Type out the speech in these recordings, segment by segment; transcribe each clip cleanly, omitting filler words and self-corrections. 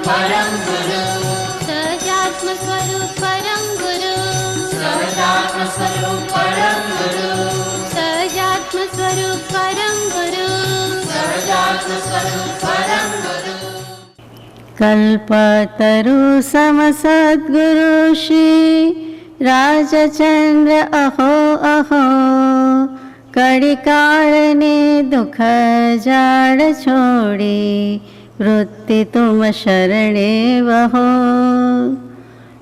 परम गुरु सहजात्म स्वरूप परम गुरु सहजात्म स्वरूप परम गुरु सहजात्म स्वरूप परम गुरु सहजात्म स्वरूप परम गुरु कल्पतरु सम सद्गुरु श्री राजचंद्र अहो अहो कड़िकाळने दुख जाड़ छोड़ी वृत्ति तुम शरणे वहो।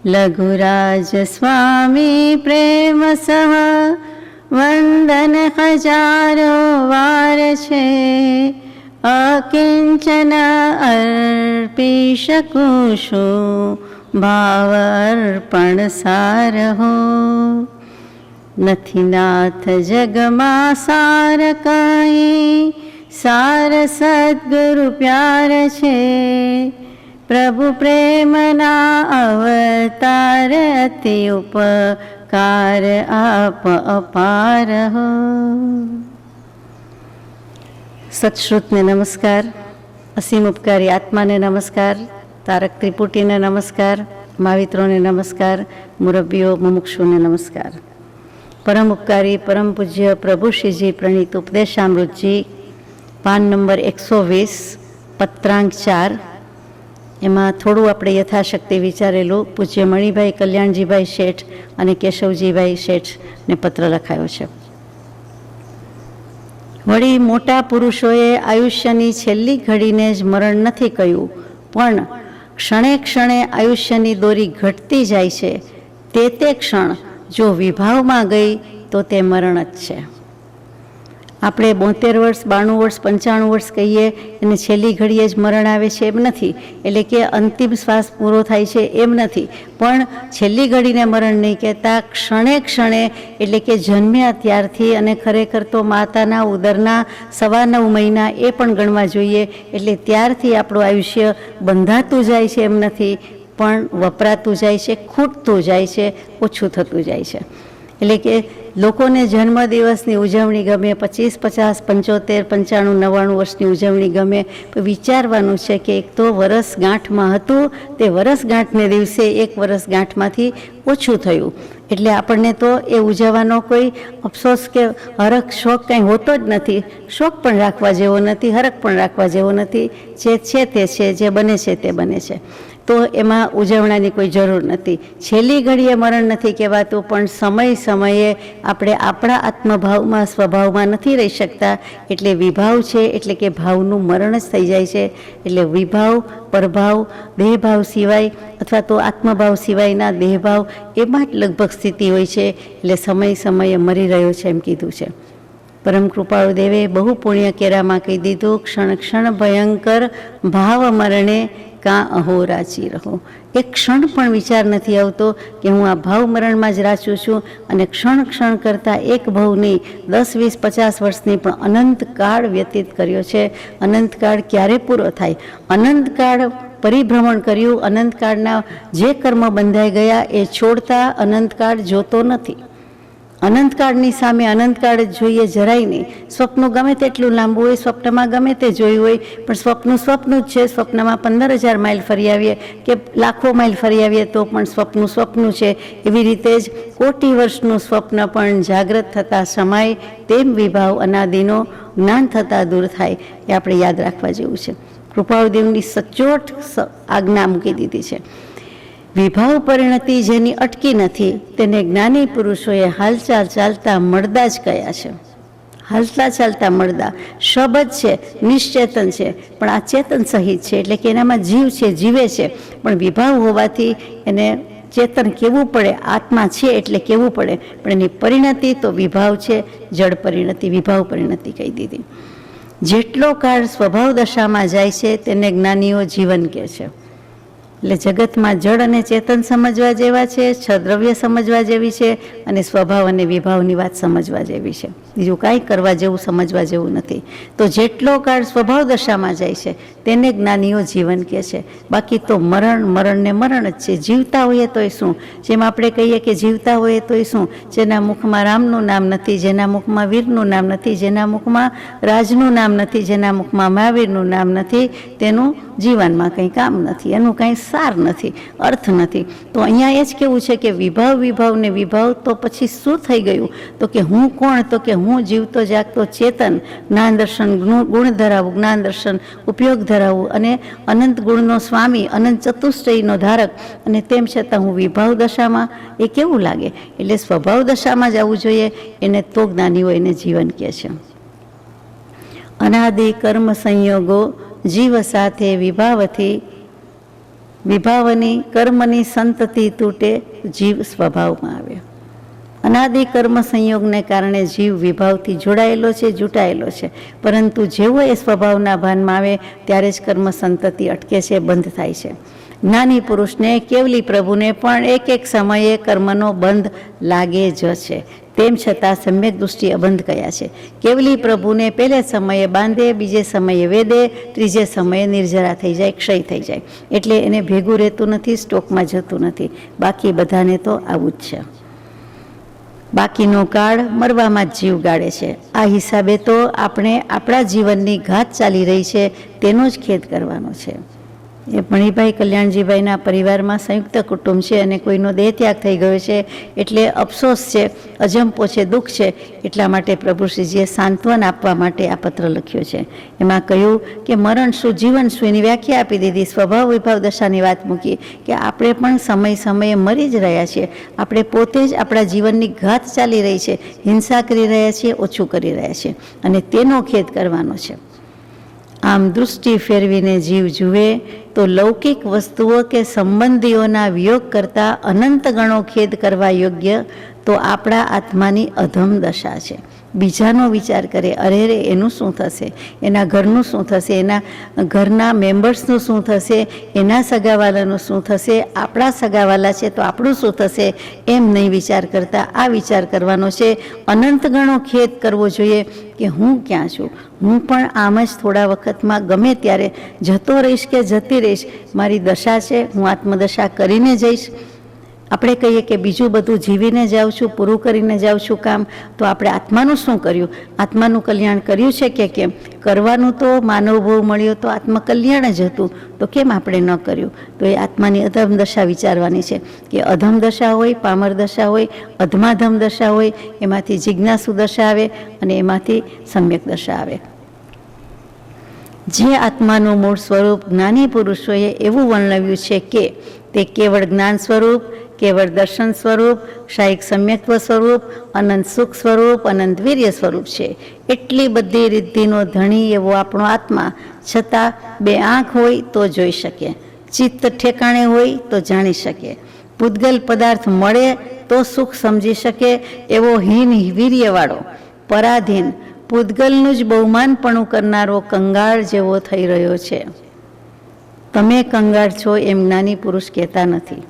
लघुराज स्वामी प्रेम सह वंदन हजारों वार छे अकिंचन अर्पी शकूं छुं भाव अर्पण सारहो। નથી નાથ જગમાં સાર કાંઈ સાર સદ્ગુરુ પ્યાર છે પ્રભુ પ્રેમના અવતાર અતિ ઉપકાર આપ અપાર હો। સત્શ્રુતને નમસ્કાર, અસીમ ઉપકારી આત્માને નમસ્કાર, તારક ત્રિપુટીને નમસ્કાર, મહાવિત્રોને નમસ્કાર, મુરબ્બીઓ મુમુક્ષુને નમસ્કાર। પરમ ઉપકારી પરમ પૂજ્ય પ્રભુ શ્રીજી પ્રણીત ઉપદેશામૃતજી પાન નંબર 120 પત્રાંક 4 એમાં થોડું આપણે યથાશક્તિ વિચારેલું પૂજ્ય મણિભાઈ કલ્યાણજીભાઈ શેઠ અને કેશવજીભાઈ શેઠને પત્ર લખાયો છે। વળી મોટા પુરુષોએ આયુષ્યની છેલ્લી ઘડીને જ મરણ નથી કહ્યું, પણ ક્ષણે ક્ષણે આયુષ્યની દોરી ઘટતી જાય છે, તે ક્ષણ જો વિભાવમાં ગઈ તો તે મરણ જ છે। આપણે 72 વર્ષ 92 વર્ષ 95 વર્ષ કહીએ અને છેલ્લી ઘડીએ જ મરણ આવે છે એમ નથી, એટલે કે અંતિમ શ્વાસ પૂરો થાય છે એમ નથી, પણ છેલ્લી ઘડીને મરણ નહીં કહેતા, ક્ષણે ક્ષણે એટલે કે જન્મ્યા ત્યારથી અને ખરેખર તો માતાના ઉદરના 9.25 મહિના એ પણ ગણવા જોઈએ, એટલે ત્યારથી આપણું આયુષ્ય બંધાતું જાય છે એમ નથી, પણ વપરાતું જાય છે, ખૂટતું જાય છે, ઓછું થતું જાય છે। એટલે કે લોકોને જન્મદિવસની ઉજવણી ગમે, 25, 50, 75, 95, 99 વર્ષની ઉજવણી ગમે, પણ વિચારવાનું છે કે એક તો વરસગાંઠમાં હતું, તે વરસગાંઠને દિવસે એક વરસગાંઠમાંથી ઓછું થયું, એટલે આપણને તો એ ઉજવવાનો કોઈ અફસોસ કે હરખ શોખ કંઈ હોતો જ નથી। શોખ પણ રાખવા જેવો નથી, હરખ પણ રાખવા જેવો નથી, જે છે તે છે, જે બને છે તે બને છે, તો એમાં ઉજવણાની કોઈ જરૂર નથી। છેલ્લી ઘડીએ મરણ નથી કહેવાતું, પણ સમય સમયે આપણે આપણા આત્મભાવમાં સ્વભાવમાં નથી રહી શકતા, એટલે વિભાવ છે, એટલે કે ભાવનું મરણ જ થઈ જાય છે। એટલે વિભાવ, પરભાવ, દેહભાવ સિવાય અથવા તો આત્મભાવ સિવાયના દેહભાવ એમાં જ લગભગ સ્થિતિ હોય છે, એટલે સમય સમયે મરી રહ્યો છે એમ કીધું છે। પરમ કૃપાળુ દેવે બહુ પુણ્ય કેરામાં કહી દીધું, ક્ષણ ક્ષણ ભયંકર ભાવ મરણે કાં અહોરાચી રહો। એક ક્ષણ પણ વિચાર નથી આવતો કે હું આ ભાવ મરણમાં જ રાચું છું, અને ક્ષણ ક્ષણ કરતાં એક ભાવ નહીં 10, 20, 50 વર્ષની પણ અનંતકાળ વ્યતીત કર્યો છે। અનંતકાળ ક્યારે પૂરો થાય? અનંતકાળ પરિભ્રમણ કર્યું, અનંતકાળના જે કર્મ બંધાઈ ગયા એ છોડતા અનંતકાળ જોતો નથી। અનંતકાળની સામે અનંતકાળ જ જોઈએ, જરાય નહીં। સ્વપ્ન ગમે તેટલું લાંબુ હોય, સ્વપ્નમાં ગમે તે જોયું હોય, પણ સ્વપ્ન જ છે। સ્વપ્નમાં 15,000 માઇલ ફરી આવીએ કે લાખો માઇલ ફરી આવીએ તો પણ સ્વપ્ન છે। એવી રીતે જ કોટી વર્ષનું સ્વપ્ન પણ જાગ્રત થતાં સમાય, તેમ વિભાવ અનાદિનો જ્ઞાન થતાં દૂર થાય, એ આપણે યાદ રાખવા જેવું છે। કૃપાળુદેવની સચોટ આજ્ઞા મૂકી દીધી છે। વિભાવ પરિણતિ જેની અટકી નથી તેને જ્ઞાની પુરુષોએ હાલચાલ ચાલતા મળદા જ કયા છે। હાલતા ચાલતા મળદા શબ્દ છે, નિશ્ચેતન છે, પણ આ ચેતન સહિત છે, એટલે કે એનામાં જીવ છે, જીવે છે, પણ વિભાવ હોવાથી એને ચેતન કેવું પડે, આત્મા છે એટલે કેવું પડે, પણ એની પરિણતિ તો વિભાવ છે, જડ પરિણતિ, વિભાવ પરિણતિ કહી દીધી। જેટલો કાળ સ્વભાવ દશામાં જાય છે તેને જ્ઞાનીઓ જીવન કહે છે। એટલે જગતમાં જડ અને ચેતન સમજવા જેવા છે, છદ્રવ્ય સમજવા જેવી છે, અને સ્વભાવ અને વિભાવની વાત સમજવા જેવી છે। બીજું કાંઈ કરવા જેવું સમજવા જેવું નથી। તો જેટલો કાળ સ્વભાવ દશામાં જાય છે તેને જ્ઞાનીઓ જીવન કહે છે. બાકી તો મરણ ને મરણ જ છે. જીવતા હોઈએ તોય શું, જેમ આપણે કહીએ કે જીવતા હોઈએ તોય શું, જેના મુખમાં રામનું નામ નથી, જેના મુખમાં વીરનું નામ નથી, જેના મુખમાં રાજનું નામ નથી, જેના મુખમાં મહાવીરનું નામ નથી, તેનું જીવનમાં કંઈ કામ નથી, એનું કંઈ સાર નથી, અર્થ નથી. તો અહીંયા એ જ કેવું છે કે વિભાવ ને વિભાવ, તો પછી શું થઈ ગયું? તો કે હું કોણ? તો કે હું જીવતો જાગતો ચેતન, જ્ઞાન દર્શન ગુણ ધરાવું, જ્ઞાન દર્શન ઉપયોગ ધરાવું, અને અનંત ગુણનો સ્વામી, અનંત ચતુષ્ટયનો ધારક, અને તેમ છતાં હું વિભાવ દશામાં, એ કેવું લાગે? એટલે સ્વભાવ દશામાં જ આવવું જોઈએ. એને તો જ્ઞાનીઓ એને જીવન કહે છે. અનાદિ કર્મ સંયોગો જીવ સાથે વિભાવની કર્મની સંતતિ તૂટે, જીવ સ્વભાવમાં આવે. અનાદિ કર્મ સંયોગને કારણે જીવ વિભાવથી જોડાયેલો છે, જૂટાયેલો છે. પરંતુ જેવો એ સ્વભાવના ભાનમાં આવે ત્યારે જ કર્મ સંતતિ અટકે છે, બંધ થાય છે. જ્ઞાની પુરુષને, કેવલી પ્રભુને પણ એક સમયે કર્મનો બંધ લાગે જ છે. તેમ છતાં સમ્યક દૃષ્ટિ અબંધ કયા છે. કેવલી પ્રભુને પહેલે સમયે બાંધે, બીજે સમયે વેદે, ત્રીજે સમયે નિર્જરા થઈ જાય, ક્ષય થઈ જાય. એટલે એને ભેગું રહેતું નથી, સ્ટોકમાં જતું નથી. બાકી બધાને તો આવું જ છે. બાકીનો કાળ મરવામાં જ જીવ ગાળે છે. આ હિસાબે તો આપણે આપણા જીવનની ઘાત ચાલી રહી છે, તેનો જ ખેદ કરવાનો છે. એ મણિભાઈ કલ્યાણજીભાઈના પરિવારમાં સંયુક્ત કુટુંબ છે અને કોઈનો દેહ ત્યાગ થઈ ગયો છે, એટલે અફસોસ છે, અજંપો છે, દુઃખ છે. એટલા માટે પ્રભુશ્રીજીએ સાંત્વન આપવા માટે આ પત્ર લખ્યો છે. એમાં કહ્યું કે મરણ શું, જીવન શું, એની વ્યાખ્યા આપી દીધી. સ્વભાવ વિભાવ દશાની વાત મૂકી કે આપણે પણ સમયે મરી જ રહ્યા છીએ. આપણે પોતે જ આપણા જીવનની ઘાત ચાલી રહી છે, હિંસા કરી રહ્યા છીએ, ઓછું કરી રહ્યા છીએ, અને તેનો ખેદ કરવાનો છે. આમ દૃષ્ટિ ફેરવીને જીવ જુએ તો લૌકિક વસ્તુઓ કે સંબંધીઓના વિયોગ કરતાં અનંત ગણો ખેદ કરવા યોગ્ય તો આપણા આત્માની અધમ દશા છે. બીજાનો વિચાર કરે, અરે રે એનું શું થશે, એના ઘરનું શું થશે, એના ઘરના મેમ્બર્સનું શું થશે, એના સગાવાલાનું શું થશે, આપણા સગાવાલા છે તો આપણું શું થશે, એમ નહીં વિચાર કરતા આ વિચાર કરવાનો છે. અનંત ગણો ખેદ કરવો જોઈએ કે હું ક્યાં છું, હું પણ આમ જ થોડા વખતમાં ગમે ત્યારે જતો રહીશ કે જતી રહીશ. મારી દશા છે, હું આત્મદશા કરીને જઈશ. આપણે કહીએ કે બીજું બધું જીવીને જાઉં છું, પૂરું કરીને જાઉં છું કામ, તો આપણે આત્માનું શું કર્યું? આત્માનું કલ્યાણ કર્યું છે કે કેમ? કરવાનું તો માનવ ભોગ મળ્યો તો આત્મકલ્યાણ જ હતું, તો કેમ આપણે ન કર્યું? તો એ આત્માની અધમ દશા વિચારવાની છે કે અધમ દશા હોય, પામર દશા હોય, અધમાધમ દશા હોય, એમાંથી જિજ્ઞાસુ દશા આવે અને એમાંથી સમ્યક દશા આવે. જે આત્માનું મૂળ સ્વરૂપ જ્ઞાની પુરુષોએ એવું વર્ણવ્યું છે કે તે કેવળ જ્ઞાન સ્વરૂપ, કેવળ દર્શન સ્વરૂપ, ક્ષાયિક સમ્યક્ત્વ સ્વરૂપ, અનંત સુખ સ્વરૂપ, અનંત વીર્ય સ્વરૂપ છે. એટલી બધી રિદ્ધિનો ધણી એવો આપણો આત્મા, છતાં બે આંખ હોય તો જોઈ શકે, ચિત્ત ઠેકાણે હોય તો જાણી શકે, પૂતગલ પદાર્થ મળે તો સુખ સમજી શકે એવો હીન વીર્યવાળો, પરાધીન, પૂતગલનું જ બહુમાનપણું કરનારો કંગાળ જેવો થઈ રહ્યો છે. તમે કંગાળ છો એમ જ્ઞાની પુરુષ કહેતા નથી.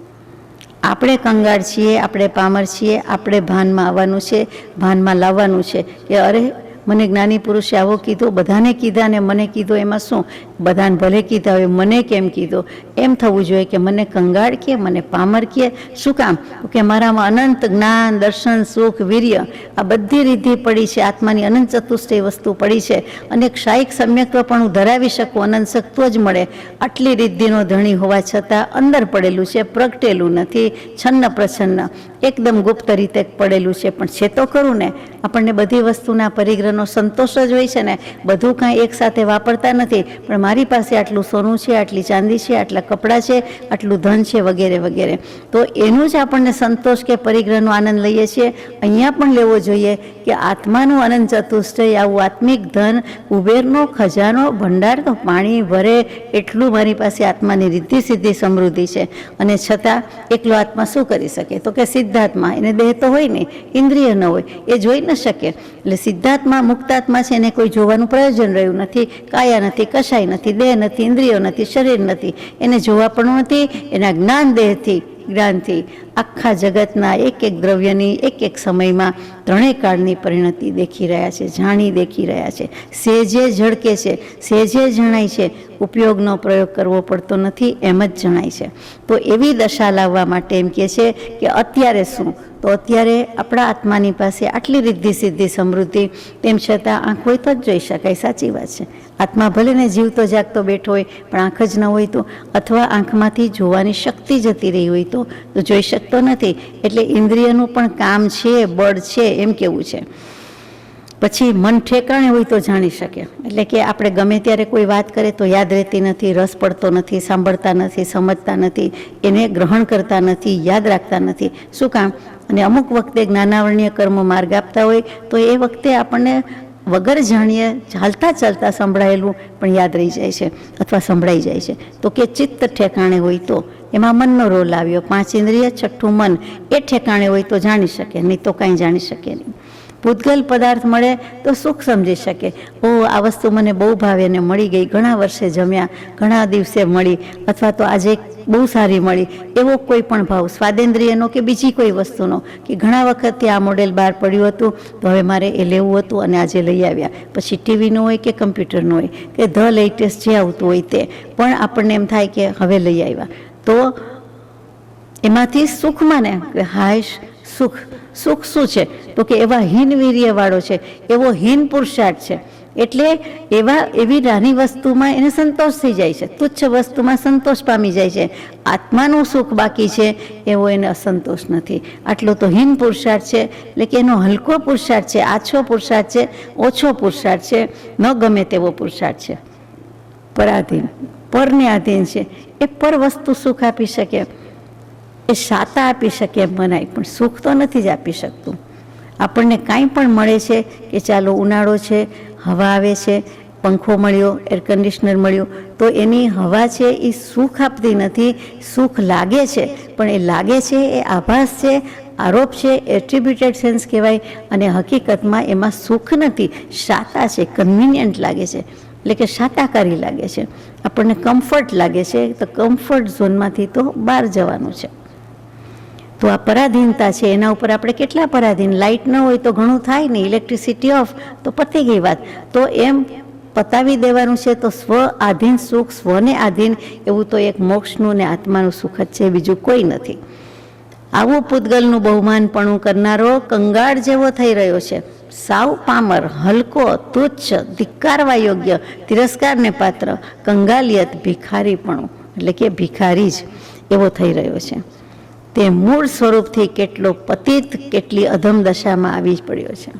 આપણે કંગાળ છીએ, આપણે પામર છીએ, આપણે ભાનમાં આવવાનું છે, ભાનમાં લાવવાનું છે કે અરે મને જ્ઞાની પુરુષે આવો કીધો, બધાને કીધા ને મને કીધો, એમાં શું? બધાને ભલે કીધા હોય, મને કેમ કીધો? એમ થવું જોઈએ કે મને કંગાળ કે, મને પામર કે. શું કામ? કે મારામાં અનંત જ્ઞાન, દર્શન, સુખ, વીર્ય, આ બધી રીતિ પડી છે, આત્માની અનંત ચતુષ્ટય વસ્તુ પડી છે, અને ક્ષાયિક સમ્યક્ત્વ પણ હું ધરાવી શકું, અનંત શક્તિ જ મળે. આટલી રીતિનો ધણી હોવા છતાં અંદર પડેલું છે, પ્રગટેલું નથી, છન્ન પ્રસન્ન, એકદમ ગુપ્ત રીતે પડેલું છે. પણ છે તો ખરું ને, આપણને બધી વસ્તુના પરિગ્રહનો સંતોષ જ હોય છે ને, બધું કાંઈ એકસાથે વાપરતા નથી. પણ મારી પાસે આટલું સોનું છે, આટલી ચાંદી છે, આટલા કપડાં છે, આટલું ધન છે, વગેરે વગેરે, તો એનું જ આપણને સંતોષ કે પરિગ્રહનો આનંદ લઈએ છીએ. અહીંયા પણ લેવો જોઈએ કે આત્માનું અનંત ચતુષ્ટય, આવું આત્મિક ધન, કુબેરનો ખજાનો, ભંડાર તો પાણી ભરે એટલું મારી પાસે આત્માની રિદ્ધિ સિદ્ધિ સમૃદ્ધિ છે. અને છતાં એકલો આત્મા શું કરી શકે? તો કે સિદ્ધાત્મા, એને દેહ તો હોય નહીં, ઇન્દ્રિય ન હોય, એ જોઈ ન શકે. એટલે સિદ્ધાત્મા, મુક્તાત્મા છે, એને કોઈ જોવાનું પ્રયોજન રહ્યું નથી. કાયા નથી, કશાય નથી, દેહ નથી, ઇન્દ્રિયો નથી, શરીર નથી, એને જોવા પણ નથી. એના જ્ઞાનથી આખા જગતના એક એક દ્રવ્યની એક એક સમયમાં ત્રણેય કાળની પરિણતિ દેખી રહ્યા છે, જાણી દેખી રહ્યા છે. સેજે ઝળકે છે, સેજે જણાય છે, ઉપયોગનો પ્રયોગ કરવો પડતો નથી, એમ જ જણાય છે. તો એવી દશા લાવવા માટે એમ કહે છે કે અત્યારે શું, તો અત્યારે આપણા આત્માની પાસે આટલી રિદ્ધિ સિદ્ધિ સમૃદ્ધિ, તેમ છતાં આંખ હોય તો જ જોઈ શકાય. સાચી વાત છે. આત્મા ભલે ને જીવતો જાગતો બેઠો હોય પણ આંખ જ ન હોય તો, અથવા આંખમાંથી જોવાની શક્તિ જતી રહી હોય તો જોઈ શકતો નથી. એટલે ઇન્દ્રિયનું પણ કામ છે, બળ છે, એમ કેવું છે. પછી મન ઠેકાણે હોય તો જાણી શકે. એટલે કે આપણે ગમે ત્યારે કોઈ વાત કરે તો યાદ રહેતી નથી, રસ પડતો નથી, સાંભળતા નથી, સમજતા નથી, એને ગ્રહણ કરતા નથી, યાદ રાખતા નથી. શું કામ? અને અમુક વખતે જ્ઞાનાવરણીય કર્મ માર્ગ આપતા હોય તો એ વખતે આપણને વગર જાણીએ ચાલતા ચાલતા સંભળાયેલું પણ યાદ રહી જાય છે અથવા સંભળાઈ જાય છે. તો કે ચિત્ત ઠેકાણે હોય તો, એમાં મનનો રોલ આવ્યો. 5 ઇન્દ્રિય, છઠ્ઠું મન, એ ઠેકાણે હોય તો જાણી શકે, નહીં તો કાંઈ જાણી શકે નહીં. પૂતગલ પદાર્થ મળે તો સુખ સમજી શકે. ઓ, આ વસ્તુ મને બહુ ભાવે ને મળી ગઈ, ઘણા વર્ષે જમ્યા, ઘણા દિવસે મળી, અથવા તો આજે બહુ સારી મળી, એવો કોઈ પણ ભાવ સ્વાદેન્દ્રિયનો કે બીજી કોઈ વસ્તુનો, કે ઘણા વખતથી આ મોડેલ બહાર પડ્યું હતું તો હવે મારે એ લેવું હતું અને આજે લઈ આવ્યા. પછી ટીવીનું હોય કે કમ્પ્યુટરનું હોય કે ધ લેટેસ્ટ જે આવતું હોય તે પણ આપણને એમ થાય કે હવે લઈ આવ્યા. તો એમાંથી સુખમાં ને કે હાશ સુખ, સુખ શું છે? તો કે એવા હીન વીર્યવાળો છે, એવો હીન પુરુષાર્થ છે. એટલે એવી નાની વસ્તુમાં એને સંતોષ થઈ જાય છે, તુચ્છ વસ્તુમાં સંતોષ પામી જાય છે. આત્માનું સુખ બાકી છે એવો એને અસંતોષ નથી. આટલો તો હીન પુરુષાર્થ છે. એટલે કે એનો હલકો પુરુષાર્થ છે, આછો પુરુષાર્થ છે, ઓછો પુરુષાર્થ છે, ન ગમે તેવો પુરુષાર્થ છે. પરાધીન, પરને આધીન છે. એ પર વસ્તુ સુખ આપી શકે, એ શાતા આપી શકે એમ મનાય, પણ સુખ તો નથી જ આપી શકતું. આપણને કાંઈ પણ મળે છે કે ચાલો ઉનાળો છે, હવા આવે છે, પંખો મળ્યો, એર કન્ડિશનર મળ્યું, તો એની હવા છે એ સુખ આપતી નથી. સુખ લાગે છે, પણ એ લાગે છે એ આભાસ છે, આરોપ છે, એટ્રીબ્યુટેડ સેન્સ કહેવાય. અને હકીકતમાં એમાં સુખ નથી, શાતા છે, કન્વિનિયન્ટ લાગે છે. એટલે કે શાતાકારી લાગે છે, આપણને કમ્ફર્ટ લાગે છે. તો કમ્ફર્ટ ઝોનમાંથી તો બહાર જવાનું છે. તો આ પરાધીનતા છે, એના ઉપર આપણે કેટલા પરાધીન. લાઇટ ન હોય તો ઘણું થાય નહીં, ઇલેક્ટ્રિસિટી ઓફ તો પતી ગઈ વાત. તો એમ પતાવી દેવાનું છે. તો સ્વ આધીન સુખ, સ્વને આધીન, એવું તો એક મોક્ષનું ને આત્માનું સુખ જ છે, બીજું કોઈ નથી. આવું પૂતગલનું બહુમાનપણું કરનારો કંગાળ જેવો થઈ રહ્યો છે. સાવ પામર, હલકો, તુચ્છ, ધિક્કારવા યોગ્ય, તિરસ્કારને પાત્ર, કંગાલિયત, ભિખારીપણું, એટલે કે ભિખારી જ એવો થઈ રહ્યો છે. તે મૂળ સ્વરૂપથી કેટલો પતિત, કેટલી અધમ દશામાં આવી પડ્યો છે.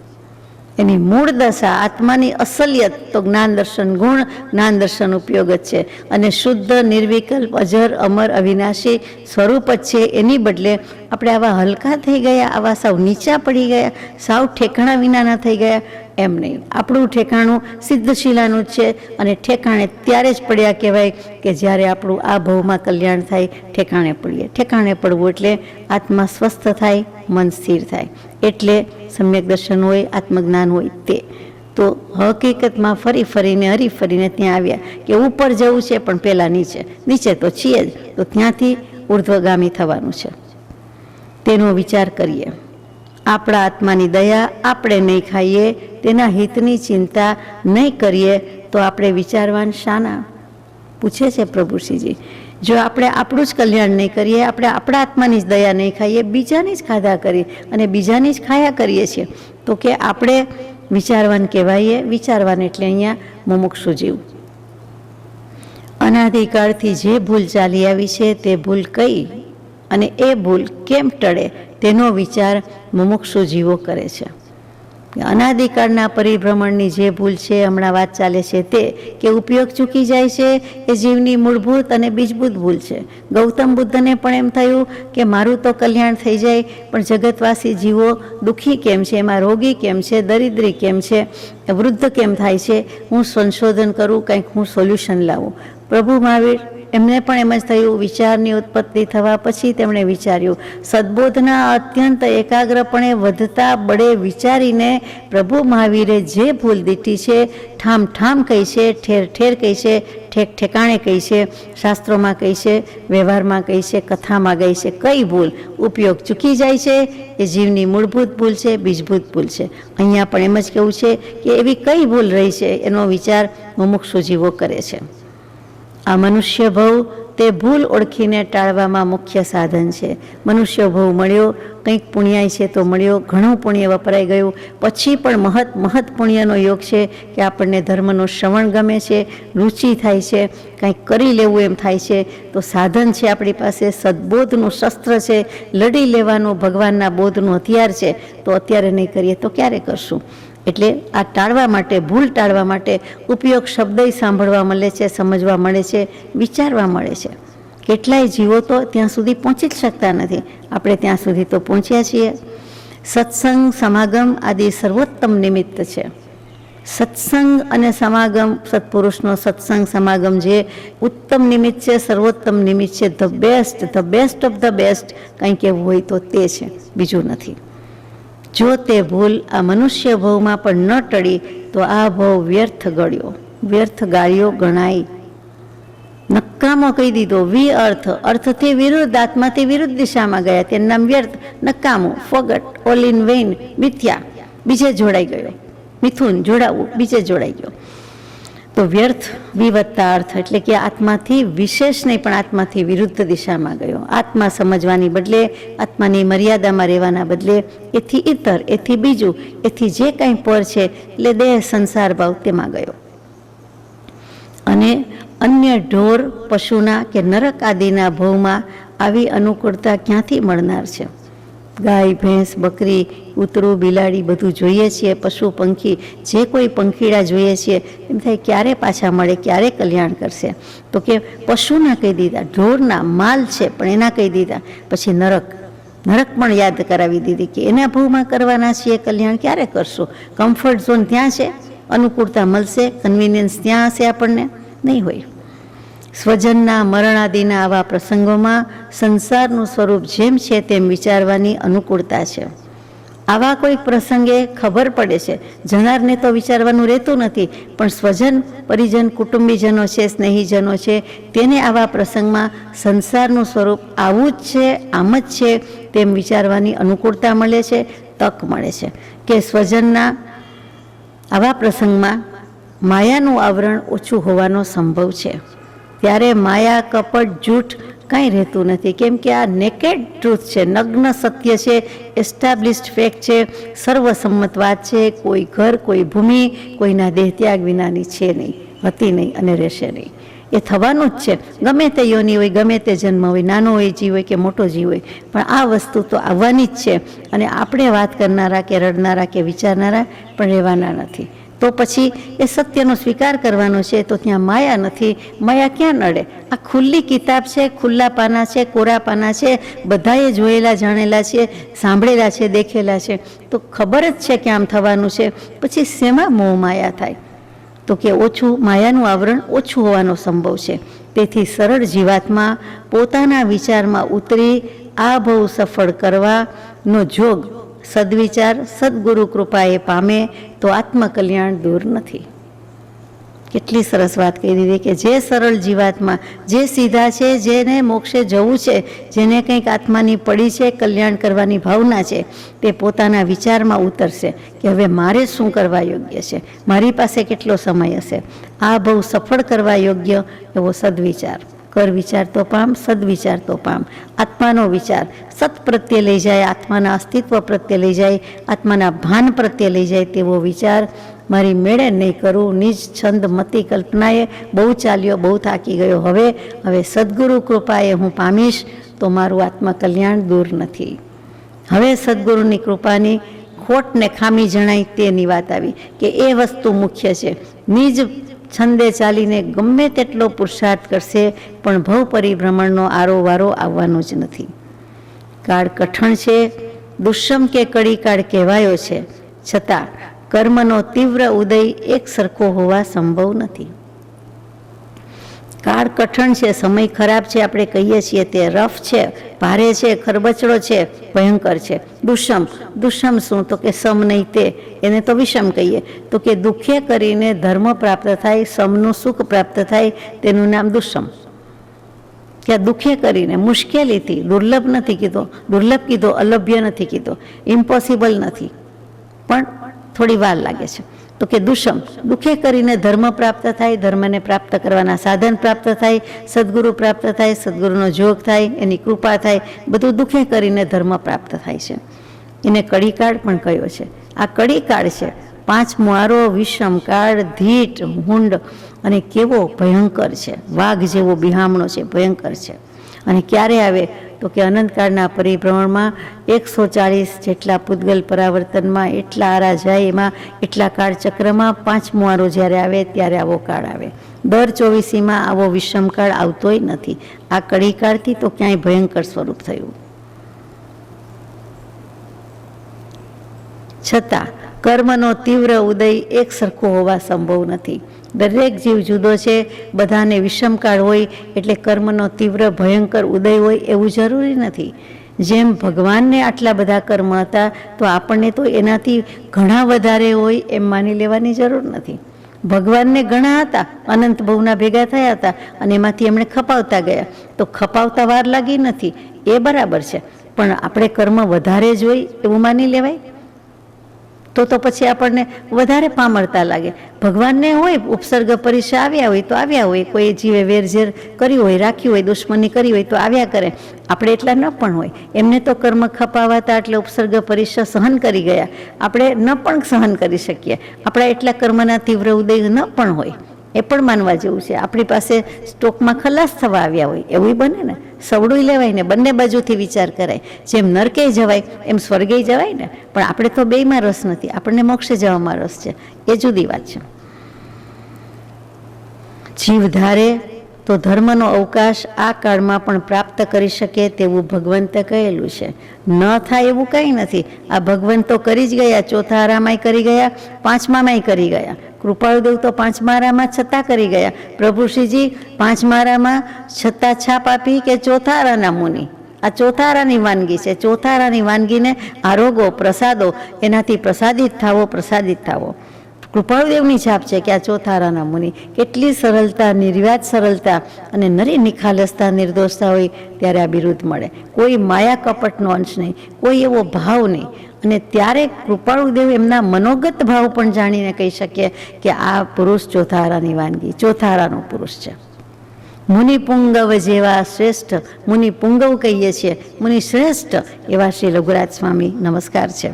એની મૂળ દશા, આત્માની અસલિયત તો જ્ઞાન દર્શન ગુણ, જ્ઞાન દર્શન ઉપયોગ જ છે. અને શુદ્ધ, નિર્વિકલ્પ, અજર, અમર, અવિનાશી સ્વરૂપ જ છે. એની બદલે આપણે આવા હલકા થઈ ગયા, આવા સાવ નીચા પડી ગયા, સાવ ઠેકાણા વિનાના થઈ ગયા, એમ નહીં. આપણું ઠેકાણું સિદ્ધશિલાનું જ છે. અને ઠેકાણે ત્યારે જ પડ્યા કહેવાય કે જ્યારે આપણું આ ભવમાં કલ્યાણ થાય, ઠેકાણે પડીએ. ઠેકાણે પડવું એટલે આત્મા સ્વસ્થ થાય, મન સ્થિર થાય. એટલે સમ્યક દર્શન હોય, આત્મજ્ઞાન હોય તે. તો હકીકતમાં ફરી ફરીને હરી ફરીને ત્યાં આવ્યા કે ઉપર જવું છે પણ પહેલાં નીચે, નીચે તો છીએ જ, તો ત્યાંથી ઉર્ધ્વગામી થવાનું છે. તેનો વિચાર કરીએ. આપણા આત્માની દયા આપણે નહીં ખાઈએ, તેના હિતની ચિંતા નહીં કરીએ તો આપણે વિચારવાન શાના? પૂછે છે પ્રભુશ્રીજી. જો આપણે આપણું જ કલ્યાણ નહીં કરીએ, આપણે આપણા આત્માની જ દયા નહીં ખાઈએ, બીજાની જ ખાધા કરીએ અને બીજાની જ ખાયા કરીએ છીએ, તો કે આપણે વિચારવાન કહેવાઈએ. વિચારવાન એટલે અહીંયા મુમુક્ષુ જીવ. અનાદિકાળથી જે ભૂલ ચાલી આવી છે તે ભૂલ કઈ અને એ ભૂલ કેમ ટળે તેનો વિચાર મુમુક્ષુ જીવો કરે છે. અનાદિકાળના પરિભ્રમણની જે ભૂલ છે, હમણાં વાત ચાલે છે તે, કે ઉપયોગ ચૂકી જાય છે, એ જીવની મૂળભૂત અને બીજભૂત ભૂલ છે. ગૌતમ બુદ્ધને પણ એમ થયું કે મારું તો કલ્યાણ થઈ જાય, પણ જગતવાસી જીવો દુઃખી કેમ છે, એમાં રોગી કેમ છે, દરિદ્રી કેમ છે, વૃદ્ધ કેમ થાય છે, હું સંશોધન કરું, કંઈક હું સોલ્યુશન લાવું. પ્રભુ મહાવીર એમને પણ એમ જ થયું. વિચારની ઉત્પત્તિ થવા પછી તેમણે વિચાર્યું. સદબોધના અત્યંત એકાગ્રપણે વધતા બળે વિચારીને પ્રભુ મહાવીરે જે ભૂલ દીઠી છે, ઠામ ઠામ કહી છે, ઠેર ઠેર કહી છે, ઠેક ઠેકાણે કહી છે, શાસ્ત્રોમાં કહી છે, વ્યવહારમાં કહી છે, કથામાં કહી છે. કઈ ભૂલ ઉપયોગ ચૂકી જાય છે એ જીવની મૂળભૂત ભૂલ છે, બીજભૂત ભૂલ છે. અહીંયા પણ એમ જ કહેવું છે કે એવી કઈ ભૂલ રહી છે એનો વિચાર મુમુક્ષુ જીવો કરે છે. આ મનુષ્ય ભવ તે ભૂલ ઓળખીને ટાળવામાં મુખ્ય સાધન છે. મનુષ્ય ભવ મળ્યો, કંઈક પુણ્યાય છે તો મળ્યો, ઘણું પુણ્ય વપરાઈ ગયું, પછી પણ મહત પુણ્યનો યોગ છે કે આપણને ધર્મનું શ્રવણ ગમે છે, રુચિ થાય છે, કંઈક કરી લેવું એમ થાય છે, તો સાધન છે આપણી પાસે, સદબોધનું શસ્ત્ર છે, લડી લેવાનું ભગવાનના બોધનું હથિયાર છે. તો અત્યારે નહીં કરીએ તો ક્યારે કરશું? એટલે આ ટાળવા માટે, ભૂલ ટાળવા માટે ઉપયોગ શબ્દય સાંભળવા મળે છે, સમજવા મળે છે, વિચારવા મળે છે. કેટલાય જીવો તો ત્યાં સુધી પહોંચી જ શકતા નથી, આપણે ત્યાં સુધી તો પહોંચ્યા છીએ. સત્સંગ સમાગમ આદિ સર્વોત્તમ નિમિત્ત છે. સત્સંગ અને સમાગમ, સત્પુરુષનો સત્સંગ સમાગમ જે ઉત્તમ નિમિત્ત છે, સર્વોત્તમ નિમિત્ત છે, the best of the best કંઈક એવું હોય તો તે છે, બીજું નથી. જો તે ભૂલ આ મનુષ્ય ભવમાં પણ ન ટળી તો આ ભવ વ્યર્થ ગળ્યો, વ્યર્થ ગાળ્યો ગણાય. નકામો કહી દીધો, અર્થથી વિરુદ્ધ, આત્માથી વિરુદ્ધ દિશામાં ગયા, તેનું નામ વ્યર્થ, નકામું, ફોગટ, ઓલ ઇન વેઇન, મિથ્યા, બીજે જોડાઈ ગયો. મિથુન જોડાવું, બીજે જોડાઈ ગયો. તો વ્યર્થ વિવત્તા અર્થ એટલે કે આત્માથી વિશેષ નહીં પણ આત્માથી વિરુદ્ધ દિશામાં ગયો. આત્મા સમજવાની બદલે, આત્માની મર્યાદામાં રહેવાના બદલે એથી ઇતર, એથી બીજું, એથી જે કંઈ પર છે એટલે દેહ સંસાર ભાવ તેમાં ગયો. અને અન્ય ઢોર, પશુના કે નરક આદિના ભવમાં આવી અનુકૂળતા ક્યાંથી મળનાર છે? ગાય, ભેંસ, બકરી, કૂતરું, બિલાડી બધું જોઈએ છીએ, પશુ પંખી, જે કોઈ પંખીડા જોઈએ છીએ, એમ થાય ક્યારે પાછા મળે, ક્યારે કલ્યાણ કરશે? તો કે પશુના કહી દીધા, ઢોરના માલ છે પણ એના કહી દીધા. પછી નરક પણ યાદ કરાવી દીધી કે એના ભવમાં કરવાના છીએ, કલ્યાણ ક્યારે કરશું? કમ્ફર્ટ ઝોન ત્યાં છે, અનુકૂળતા મળશે, કન્વિનિયન્સ ત્યાં હશે, આપણને નહીં હોય. સ્વજનના મરણ આદિના આવા પ્રસંગોમાં સંસારનું સ્વરૂપ જેમ છે તેમ વિચારવાની અનુકૂળતા છે. આવા કોઈક પ્રસંગે ખબર પડે છે, જનારને તો વિચારવાનું રહેતું નથી, પણ સ્વજન, પરિજન, કુટુંબીજનો છે, સ્નેહીજનો છે, તેને આવા પ્રસંગમાં સંસારનું સ્વરૂપ આવું જ છે, આમ જ છે તેમ વિચારવાની અનુકૂળતા મળે છે, તક મળે છે. કે સ્વજનના આવા પ્રસંગમાં માયાનું આવરણ ઓછું હોવાનો સંભવ છે. ત્યારે માયા, કપટ, જૂઠ કાંઈ રહેતું નથી, કેમ કે આ નેકેડ ટ્રુથ છે, નગ્ન સત્ય છે, એસ્ટાબ્લિશ્ડ ફેક્ટ છે, સર્વસંમત વાત છે. કોઈ ઘર, કોઈ ભૂમિ કોઈના દેહ ત્યાગ વિનાની છે નહીં, હતી નહીં અને રહેશે નહીં. એ થવાનું જ છે, ગમે તે યોની હોય, ગમે તે જન્મ હોય, નાનો હોય જીવ હોય કે મોટો જીવ હોય, પણ આ વસ્તુ તો આવવાની જ છે. અને આપણે વાત કરનારા કે રડનારા કે વિચારનારા પણ રહેવાના નથી. તો પછી એ સત્યનો સ્વીકાર કરવાનો છે, તો ત્યાં માયા નથી. માયા ક્યાં નડે? આ ખુલ્લી કિતાબ છે, ખુલ્લા પાના છે, કોરા પાના છે, બધાએ જોયેલા, જાણેલા છે, સાંભળેલા છે, દેખેલા છે, તો ખબર જ છે કે આમ થવાનું છે. પછી શેમાં મોહ માયા થાય? તો કે ઓછું, માયાનું આવરણ ઓછું હોવાનો સંભવ છે. તેથી સરળ જીવાત્મા પોતાના વિચારમાં ઉતરી આ ભવ સફળ કરવાનો જોગ સદવિચાર, સદગુરુ કૃપાએ પામે તો આત્મકલ્યાણ દૂર નથી. કેટલી સરસ વાત કહી દીધી કે જે સરળ જીવાત્મા, જે સીધા છે, જેને મોક્ષે જવું છે, જેને કંઈક આત્માની પડી છે, કલ્યાણ કરવાની ભાવના છે, તે પોતાના વિચારમાં ઉતરશે કે હવે મારે શું કરવા યોગ્ય છે, મારી પાસે કેટલો સમય હશે. આ ભવ સફળ કરવા યોગ્ય એવો સદવિચાર કર, વિચાર તો પામ, સદવિચાર તો પામ. આત્માનો વિચાર સત પ્રત્યે લઈ જાય, આત્માના અસ્તિત્વ પ્રત્યે લઈ જાય, આત્માના ભાન પ્રત્યે લઈ જાય તેવો વિચાર મારી મેળે નહીં કરું. નિજ છંદ મતિ કલ્પનાએ બહુ ચાલ્યો, બહુ થાકી ગયો, હવે સદગુરુ કૃપાએ હું પામીશ તો મારું આત્મકલ્યાણ દૂર નથી. હવે સદગુરુની કૃપાની ખોટને ખામી જણાય તેની વાત આવી કે એ વસ્તુ મુખ્ય છે. નિજ છંદે ચાલીને ગમે તેટલો પુરુષાર્થ કરશે પણ ભવ પરિભ્રમણનો આરો વારો આવવાનો જ નથી. કાળ કઠણ છે, દુષ્મ કે કડી કાળ કહેવાયો છે, છતાં કર્મનો તીવ્ર ઉદય એક સરખો હોવા સંભવ નથી. કાળ કઠણ છે, સમય ખરાબ છે, આપણે કહીએ છીએ તે રફ છે, ભારે છે, ખરબચડો છે, ભયંકર છે. દુષ્મ, દુષ્મ શું? તો કે સમ નહીં તે, એને તો વિષમ કહીએ. તો કે દુઃખે કરીને ધર્મ પ્રાપ્ત થાય, સમનું સુખ પ્રાપ્ત થાય, તેનું નામ દુષ્મ. કે દુઃખે કરીને, મુશ્કેલીથી, દુર્લભ નથી કીધો, દુર્લભ કીધો, અલભ્ય નથી કીધો, ઇમ્પોસિબલ નથી, પણ થોડી વાર લાગે છે. તો કે દુષ્મ, દુઃખે કરીને ધર્મ પ્રાપ્ત થાય, ધર્મને પ્રાપ્ત કરવાના સાધન પ્રાપ્ત થાય, સદગુરુ પ્રાપ્ત થાય, સદગુરુનો જોગ થાય, એની કૃપા થાય, બધું દુઃખે કરીને ધર્મ પ્રાપ્ત થાય છે. એને કડીકાળ પણ કહ્યો છે. આ કડીકાળ છે, 5 મુહારો, વિષમ કાળ, ધીટ, હુંડ, અને કેવો ભયંકર છે, વાઘ જેવો બિહામણો છે, ભયંકર છે. અને ક્યારે આવે? તો કે અનંતકાળના પરિભ્રમણમાં 140 જેટલા પૂતગલ પરાવર્તનમાં એટલા આરા જાય, એમાં એટલા કાળ ચક્રમાં 5 મુહારો જ્યારે આવે ત્યારે આવો કાળ આવે. દર 24માં આવો વિષમકાળ આવતોય નથી. આ કડીકાળથી તો ક્યાંય ભયંકર સ્વરૂપ થયું. છતાં કર્મનો તીવ્ર ઉદય એક સરખો હોવા સંભવ નથી. દરેક જીવ જુદો છે. બધાને વિષમકાળ હોય એટલે કર્મનો તીવ્ર ભયંકર ઉદય હોય એવું જરૂરી નથી. જેમ ભગવાનને આટલા બધા કર્મ હતા તો આપણને તો એનાથી ઘણા વધારે હોય એમ માની લેવાની જરૂર નથી. ભગવાનને ઘણા હતા, અનંત ભવના ભેગા થયા હતા અને એમાંથી એમણે ખપાવતા ગયા, તો ખપાવતા વાર લાગી નથી એ બરાબર છે, પણ આપણે કર્મ વધારે જ હોય એવું માની લેવાય? તો પછી આપણને વધારે પામરતા લાગે. ભગવાનને હોય ઉપસર્ગ પરીક્ષા આવ્યા હોય તો આવ્યા હોય, કોઈ જીવે વેરઝેર કર્યું હોય, રાખ્યું હોય, દુશ્મની કરી હોય તો આવ્યા કરે. આપણે એટલા ન પણ હોય. એમને તો કર્મ ખપાવાતા એટલે ઉપસર્ગ પરીક્ષા સહન કરી ગયા, આપણે ન પણ સહન કરી શકીએ. આપણા એટલા કર્મના તીવ્ર ઉદય ન પણ હોય, એ પણ માનવા જેવું છે. આપણી પાસે સ્ટોકમાં ખલાસ થવા આવ્યા હોય એવું બને ને, સવડું લેવાય ને, બંને બાજુથી વિચાર કરાય. જેમ નરકે જવાય એમ સ્વર્ગે જવાય ને, પણ આપણે તો બેયમાં રસ નથી, આપણને મોક્ષે જવામાં રસ છે, એ જુદી વાત છે. જીવ ધારે તો ધર્મનો અવકાશ આ કાળમાં પણ પ્રાપ્ત કરી શકે તેવું ભગવંતે કહેલું છે. ન થાય એવું કંઈ નથી. આ ભગવંત તો કરી જ ગયા, ચોથા આરામાંય કરી ગયા, 5મામાંય કરી ગયા. કૃપાળુદેવ તો 5મા આરામાં છતાં કરી ગયા. પ્રભુશ્રીજી 5મા આરામાં છતાં છાપ આપી કે ચોથા આરાના મુનિ. આ ચોથા આરાની વાનગી છે. ચોથા આરાની વાનગીને આરોગો, પ્રસાદો, એનાથી પ્રસાદિત થાવો, પ્રસાદિત થાવો. કૃપાળુદેવની છાપ છે કે આ ચોથા આરાના મુનિ. કેટલી સરળતા, નિર્વ્યાજ સરળતા અને નરી નિખાલસતા, નિર્દોષતા હોય ત્યારે આ બિરુદ મળે. કોઈ માયા કપટનો અંશ નહીં, કોઈ એવો ભાવ નહીં. અને ત્યારે કૃપાળુદેવ એમના મનોગત ભાવ પણ જાણીને કહી શકીએ કે આ પુરુષ ચોથા આરાની વાનગી, ચોથા આરાનો પુરુષ છે. મુનિ પુંગવ જેવા શ્રેષ્ઠ, મુનિ પુંગવ કહીએ છીએ, મુનિ શ્રેષ્ઠ એવા શ્રી લઘુરાજ સ્વામી નમસ્કાર છે.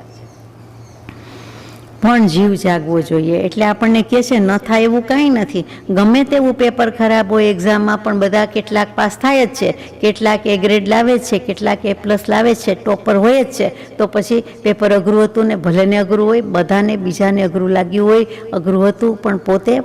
પણ જીવ જાગવો જોઈએ. એટલે આપણને કહે છે ન થાય એવું કાંઈ નથી. ગમે તેવું પેપર ખરાબ હોય, એક્ઝામમાં પણ બધા કેટલાક પાસ થાય જ છે, કેટલાક એ ગ્રેડ લાવે જ છે, કેટલાક એ પ્લસ લાવે છે, ટોપર હોય જ છે. તો પછી પેપર અઘરું હતું ને ભલે ને અઘરું હોય, બધાને બીજાને અઘરું લાગ્યું હોય, અઘરું હતું પણ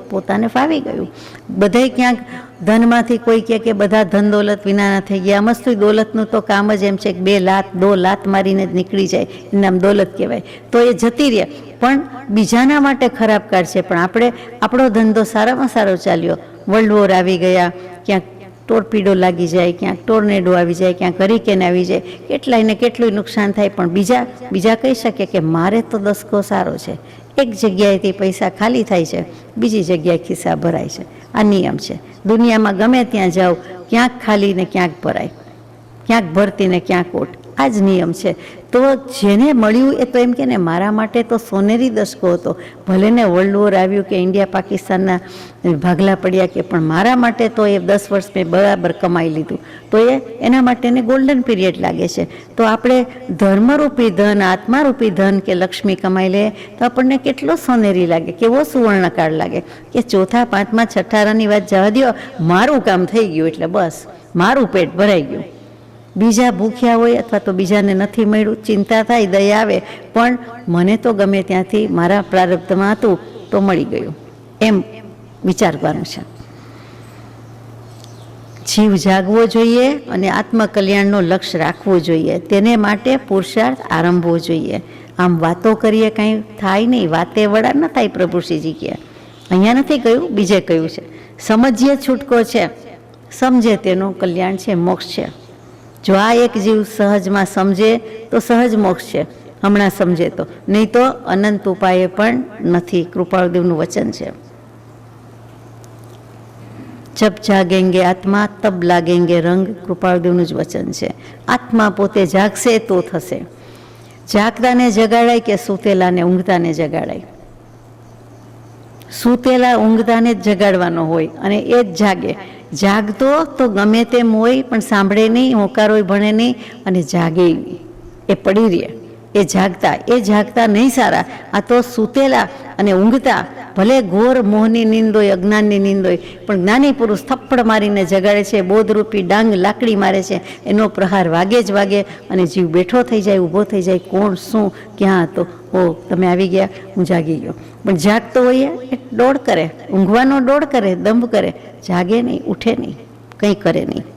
પોતાને ફાવી ગયું. બધાય ક્યાંક ધનમાંથી કોઈ કહે કે બધા ધન દોલત વિનાના થઈ ગયા. મસ્ત દોલતનું તો કામ જ એમ છે કે 2 લાત 2 લાત મારીને જ નીકળી જાય, એનું નામ દોલત કહેવાય. તો એ જતી રહે, પણ બીજાના માટે ખરાબ કાઢશે. પણ આપણો ધંધો સારામાં સારો ચાલ્યો. વર્લ્ડ વોર આવી ગયા, ક્યાંક ટોરપીડો લાગી જાય, ક્યાંક ટોર્નેડો આવી જાય, ક્યાંક હરિકેન આવી જાય, કેટલાય ને કેટલું નુકસાન થાય. પણ બીજા કહી શકે કે મારે તો દસકો સારો છે. એક જગ્યાએથી પૈસા ખાલી થાય છે, બીજી જગ્યાએ ખિસ્સા ભરાય છે. આ નિયમ છે. દુનિયામાં ગમે ત્યાં જાઓ, ક્યાંક ખાલી ને ક્યાંક ભરાય, ક્યાંક ભરતી ને ક્યાંક ઓટ. આ જ નિયમ છે. તો જેને મળ્યું એ તો એમ કે ને મારા માટે તો સોનેરી દસકો હતો. ભલે ને વર્લ્ડ વોર આવ્યું કે ઇન્ડિયા પાકિસ્તાનના ભાગલા પડ્યા કે, પણ મારા માટે તો એ 10 વર્ષ મેં બરાબર કમાઈ લીધું. તો એના માટેને ગોલ્ડન પીરિયડ લાગે છે. તો આપણે ધર્મરૂપી ધન, આત્મારૂપી ધન કે લક્ષ્મી કમાઈ લે તો આપણને કેટલો સોનેરી લાગે, કેવો સુવર્ણકાળ લાગે કે ચોથા, 5મા, 6ઠા આરાની વાત જવા દો, મારું કામ થઈ ગયું એટલે બસ મારું પેટ ભરાઈ ગયું. બીજા ભૂખ્યા હોય અથવા તો બીજાને નથી મળ્યું, ચિંતા થાય, દયા આવે, પણ મને તો ગમે ત્યાંથી મારા પ્રારબ્ધમાં હતું તો મળી ગયું, એમ વિચારવાનું છે. જીવ જાગવો જોઈએ અને આત્મકલ્યાણનો લક્ષ્ય રાખવો જોઈએ. તેને માટે પુરુષાર્થ આરંભવો જોઈએ. આમ વાતો કરીએ કાંઈ થાય નહીં, વાતે વડા ન થાય. પ્રભુશ્રીજી કહે, અહીંયા નથી કહ્યું, બીજે કહ્યું છે. સમજીએ છૂટકો છે, સમજે તેનું કલ્યાણ છે, મોક્ષ છે. જો આ એક જીવ સહજમાં સમજે તો સહજ મોક્ષ છે, હમણાં સમજે તો, નહીં તો અનંત ઉપાય પણ નથી. કૃપાળુદેવનું વચન છે. જબ જાગેંગે આત્મા તબ લાગેંગે રંગ. કૃપાળુદેવનું જ વચન છે. આત્મા પોતે જાગશે તો થશે. જાગતાને જગાડાય કે સૂતેલાને ઊંઘતાને જગાડાય? સૂતેલા ઊંઘતાને જ જગાડવાનો હોય અને એ જ જાગે. જાગતો તો ગમે તેમ હોય પણ સાંભળે નહીં, હોકારોય ભણે નહીં અને જાગે નહીં, એ પડી રહે. એ જાગતા નહીં સારા. આ તો સૂતેલા અને ઊંઘતા, ભલે ઘોર મોહની નીંદ હોય, અજ્ઞાનની નીંદ હોય, પણ જ્ઞાની પુરુષ થપ્પડ મારીને જગાડે છે. બોધરૂપી ડાંગ લાકડી મારે છે, એનો પ્રહાર વાગે જ વાગે અને જીવ બેઠો થઈ જાય, ઊભો થઈ જાય. કોણ, શું, ક્યાં હતો? ઓ તમે આવી ગયા, હું જાગી ગયો. પણ જાગતો હોઈએ એ દોડ કરે, ઊંઘવાનો દોડ કરે, દંભ કરે, જાગે નહીં, ઉઠે નહીં, કંઈ કરે નહીં.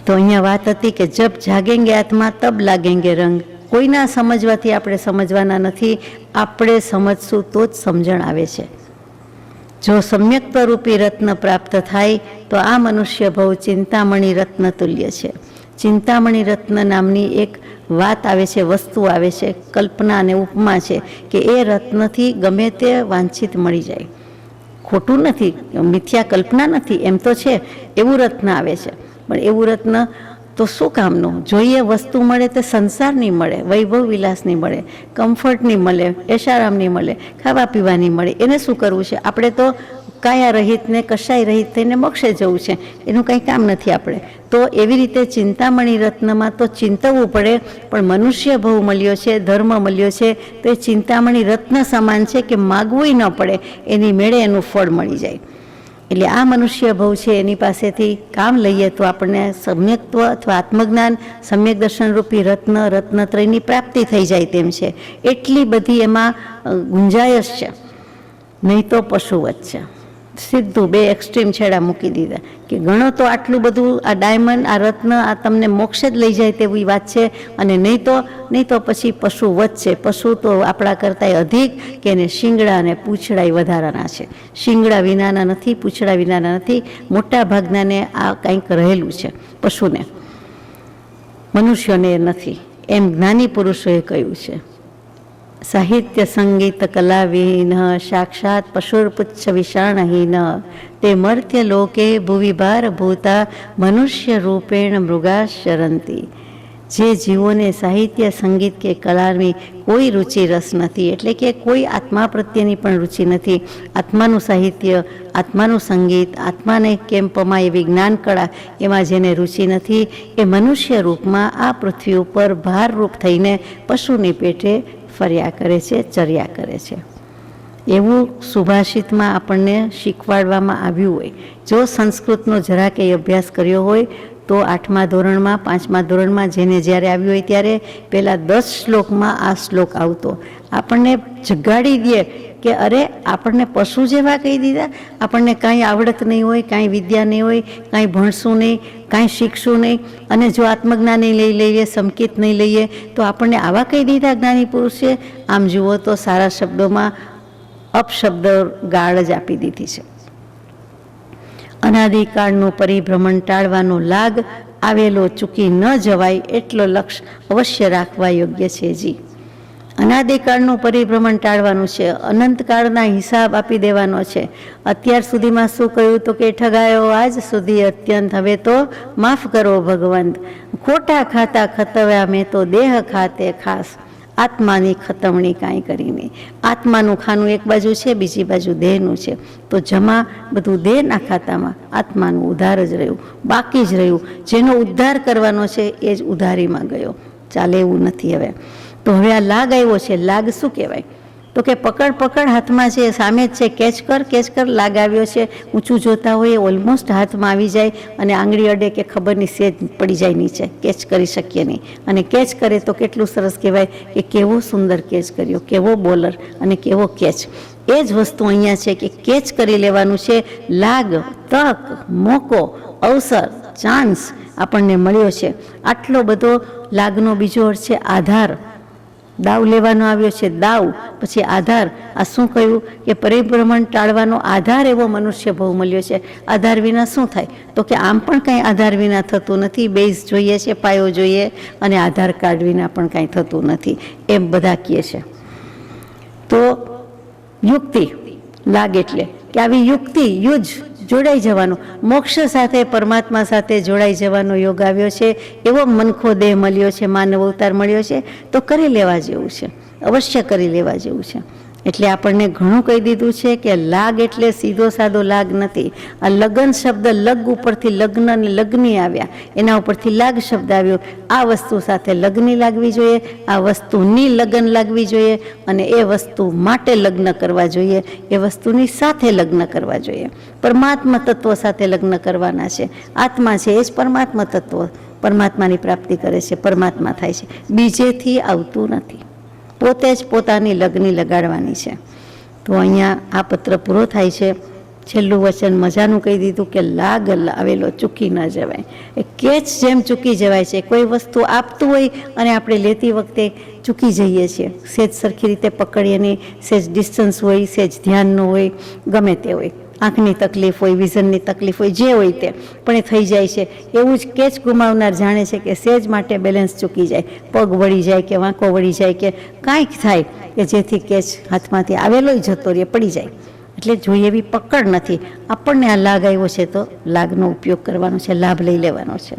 તો અહીંયા વાત હતી કે જબ જાગેંગે આત્મા તબ લાગેંગે રંગ. કોઈના સમજવાથી આપણે સમજવાના નથી, આપણે સમજશું તો જ સમજણ આવે છે. જો સમ્યક્તરૂપી રત્ન પ્રાપ્ત થાય તો આ મનુષ્ય ભવ ચિંતામણી રત્ન તુલ્ય છે. ચિંતામણી રત્ન નામની એક વાત આવે છે, વસ્તુ આવે છે, કલ્પના અને ઉપમા છે કે એ રત્નથી ગમે તે વાંછિત મળી જાય. ખોટું નથી, મિથ્યા કલ્પના નથી, એમ તો છે. એવું રત્ન આવે છે, પણ એવું રત્ન તો શું કામનું? જોઈએ વસ્તુ મળે તો સંસારની મળે, વૈભવ વિલાસની મળે, કમ્ફર્ટની મળે, એશારામની મળે, ખાવા પીવાની મળે. એને શું કરવું છે? આપણે તો કાયા રહિત ને કશાય રહિત થઈને મોક્ષે જવું છે, એનું કંઈ કામ નથી આપણે. તો એવી રીતે ચિંતામણી રત્નમાં તો ચિંતવવું પડે, પણ મનુષ્ય ભવ મળ્યો છે, ધર્મ મળ્યો છે, તો એ ચિંતામણી રત્ન સમાન છે કે માગવું ન પડે, એની મેળે એનું ફળ મળી જાય. એટલે આ મનુષ્ય ભવ છે, એની પાસેથી કામ લઈએ તો આપણને સમ્યક્ત્વ અથવા આત્મજ્ઞાન, સમ્યક દર્શન રૂપી રત્નત્રયની પ્રાપ્તિ થઈ જાય તેમ છે. એટલી બધી એમાં ગુંજાયશ છે, નહીં તો પશુવત છે. સીધું બે એક્સ્ટ્રીમ છેડા મૂકી દીધા કે ગણો તો આટલું બધું આ ડાયમંડ, આ રત્ન, આ તમને મોક્ષે જ લઈ જાય તેવી વાત છે, અને નહીં તો પછી પશુવત છે. પશુ તો આપણા કરતાંય અધિક, કે એને શિંગડા અને પૂંછડા વધારાના છે. શિંગડા વિનાના નથી, પૂંછડા વિનાના નથી. મોટા ભાગનાને આ કંઈક રહેલું છે, પશુને. મનુષ્યોને નથી, એમ જ્ઞાની પુરુષોએ કહ્યું છે. સાહિત્ય સંગીત કલા વિહીન સાક્ષાત પશુર્પુચ્છ વિષાણહીન તે મર્ત્ય લોકે ભુવિભાર ભૂતા મનુષ્ય રૂપેણ મૃગાશરંતી. જે જીવોને સાહિત્ય, સંગીત કે કલાની કોઈ રુચિ રસ નથી, એટલે કે કોઈ આત્મા પ્રત્યેની પણ રુચિ નથી, આત્માનું સાહિત્ય, આત્માનું સંગીત, આત્માને કેમ પમાય એવી જ્ઞાન કળા, એમાં જેને રુચિ નથી, એ મનુષ્ય રૂપમાં આ પૃથ્વી ઉપર ભારરૂપ થઈને પશુની પેટે ફર્યા કરે છે, ચર્યા કરે છે. એવું સુભાષિતમાં આપણને શીખવાડવામાં આવ્યું હોય. જો સંસ્કૃતનો જરા કંઈ અભ્યાસ કર્યો હોય તો 8મા ધોરણમાં, 5મા ધોરણમાં જેને જ્યારે આવ્યું હોય ત્યારે પહેલાં 10 શ્લોકમાં આ શ્લોક આવતો. આપણને જગાડી દે કે અરે આપણને પશુ જેવા કહી દીધા, આપણને કાંઈ આવડત નહીં હોય, કાંઈ વિદ્યા નહીં હોય, કાંઈ ભણશું નહીં, કાંઈ શીખશું નહીં, અને જો આત્મજ્ઞાન નહીં લઈ લઈએ, સંકેત નહીં લઈએ તો આપણને આવા કહી દીધા જ્ઞાની પુરુષે. આમ જુઓ તો સારા શબ્દોમાં અપશબ્દ ગાળ જ આપી દીધી છે. અનાદિકાળનું પરિભ્રમણ ટાળવાનો લાગ આવેલો ચૂકી ન જવાય એટલો લક્ષ્ય અવશ્ય રાખવા યોગ્ય છે. જી, અનાદિકાળનું પરિભ્રમણ ટાળવાનું છે, અનંતકાળના હિસાબ આપી દેવાનો છે. અત્યાર સુધીમાં શું કહ્યું તો કે ઠગાયો આજ સુધી અત્યંત, હવે તો માફ કરો ભગવંત. ખોટા ખાતા ખતવ્યા મેં તો દેહ ખાતે ખાસ, આત્માની ખતમણી કાંઈ કરી નહીં. આત્માનું ખાનું એક બાજુ છે, બીજી બાજુ દેહનું છે, તો જમા બધું દેહના ખાતામાં, આત્માનું ઉધાર જ રહ્યું, બાકી જ રહ્યું. જેનો ઉદ્ધાર કરવાનો છે એ જ ઉધારીમાં ગયો, ચાલે એવું નથી. હવે તો હવે આ લાગ આવ્યો છે. લાગ શું કહેવાય? તો કે પકડ હાથમાં છે, સામે જ છે, કેચ કર. લાગ આવ્યો છે, ઊંચું જોતા હોય ઓલમોસ્ટ હાથમાં આવી જાય, અને આંગળી અડે કે ખબર નહીં, સેજ પડી જાય નીચે, કેચ કરી શકીએ નહીં. અને કેચ કરે તો કેટલું સરસ કહેવાય કે કેવો સુંદર કેચ કર્યો, કેવો બોલર અને કેવો કેચ. એ જ વસ્તુ અહીંયા છે કે કેચ કરી લેવાનું છે. લાગ, તક, મોકો, અવસર, ચાન્સ આપણને મળ્યો છે. આટલો બધો લાગનો બીજો અર્થ છે આધાર. દાવ લેવાનો આવ્યો છે, દાવ પછી આધાર. આ શું કહ્યું કે પરિભ્રમણ ટાળવાનો આધાર એવો મનુષ્ય ભાવ મળ્યો છે. આધાર વિના શું થાય? તો કે આમ પણ કંઈ આધાર વિના થતું નથી. બેઝ જોઈએ છે, પાયો જોઈએ, અને આધાર કાર્ડ વિના પણ કાંઈ થતું નથી, એમ બધા કહે છે. તો યુક્તિ લાગ એટલે કે આવી યુક્તિ યુજ જોડાઈ જવાનો, મોક્ષ સાથે પરમાત્મા સાથે જોડાઈ જવાનો યોગ આવ્યો છે. એવો મનખો દેહ મળ્યો છે, માનવ અવતાર મળ્યો છે, તો કરી લેવા જેવું છે, અવશ્ય કરી લેવા જેવું છે. એટલે આપણને ઘણું કહી દીધું છે કે લાગ એટલે સીધો સાદો લાગ નથી. આ લગ્ન શબ્દ લગ ઉપરથી લગ્ન અને લગ્ની આવ્યા, એના ઉપરથી લાગ શબ્દ આવ્યો. આ વસ્તુ સાથે લગ્ની લાગવી જોઈએ, આ વસ્તુની લગ્ન લાગવી જોઈએ, અને એ વસ્તુ માટે લગ્ન કરવા જોઈએ, એ વસ્તુની સાથે લગ્ન કરવા જોઈએ. પરમાત્મા તત્વ સાથે લગ્ન કરવાના છે. આત્મા છે એ જ પરમાત્મા તત્વ પરમાત્માની પ્રાપ્તિ કરે છે, પરમાત્મા થાય છે, બીજેથી આવતું નથી. પોતે જ પોતાની લગ્ની લગાડવાની છે. તો અહીંયા આ પત્ર પૂરો થાય છે. છેલ્લું વચન મજાનું કહી દીધું કે લાગ આવેલો ચૂકી ન જવાય. એ કેચ જેમ ચૂકી જવાય છે. કોઈ વસ્તુ આપતું હોય અને આપણે લેતી વખતે ચૂકી જઈએ છીએ, સેજ સરખી રીતે પકડીએ નહીં, સેજ ડિસ્ટન્સ હોય, સેજ ધ્યાન ન હોય, ગમે તે હોય, આંખની તકલીફ હોય, વિઝનની તકલીફ હોય, જે હોય તે પણ એ થઈ જાય છે. એવું જ કેચ ગુમાવનાર જાણે છે કે સેજ માટે બેલેન્સ ચૂકી જાય, પગ વળી જાય કે વાંકો વળી જાય કે કાંઈક થાય કે જેથી કેચ હાથમાંથી આવેલોય જતો રહે, પડી જાય. એટલે જોઈએ એવી પકડ નથી. આપણને આ લાગ આવ્યો છે તો લાગનો ઉપયોગ કરવાનો છે, લાભ લઈ લેવાનો છે.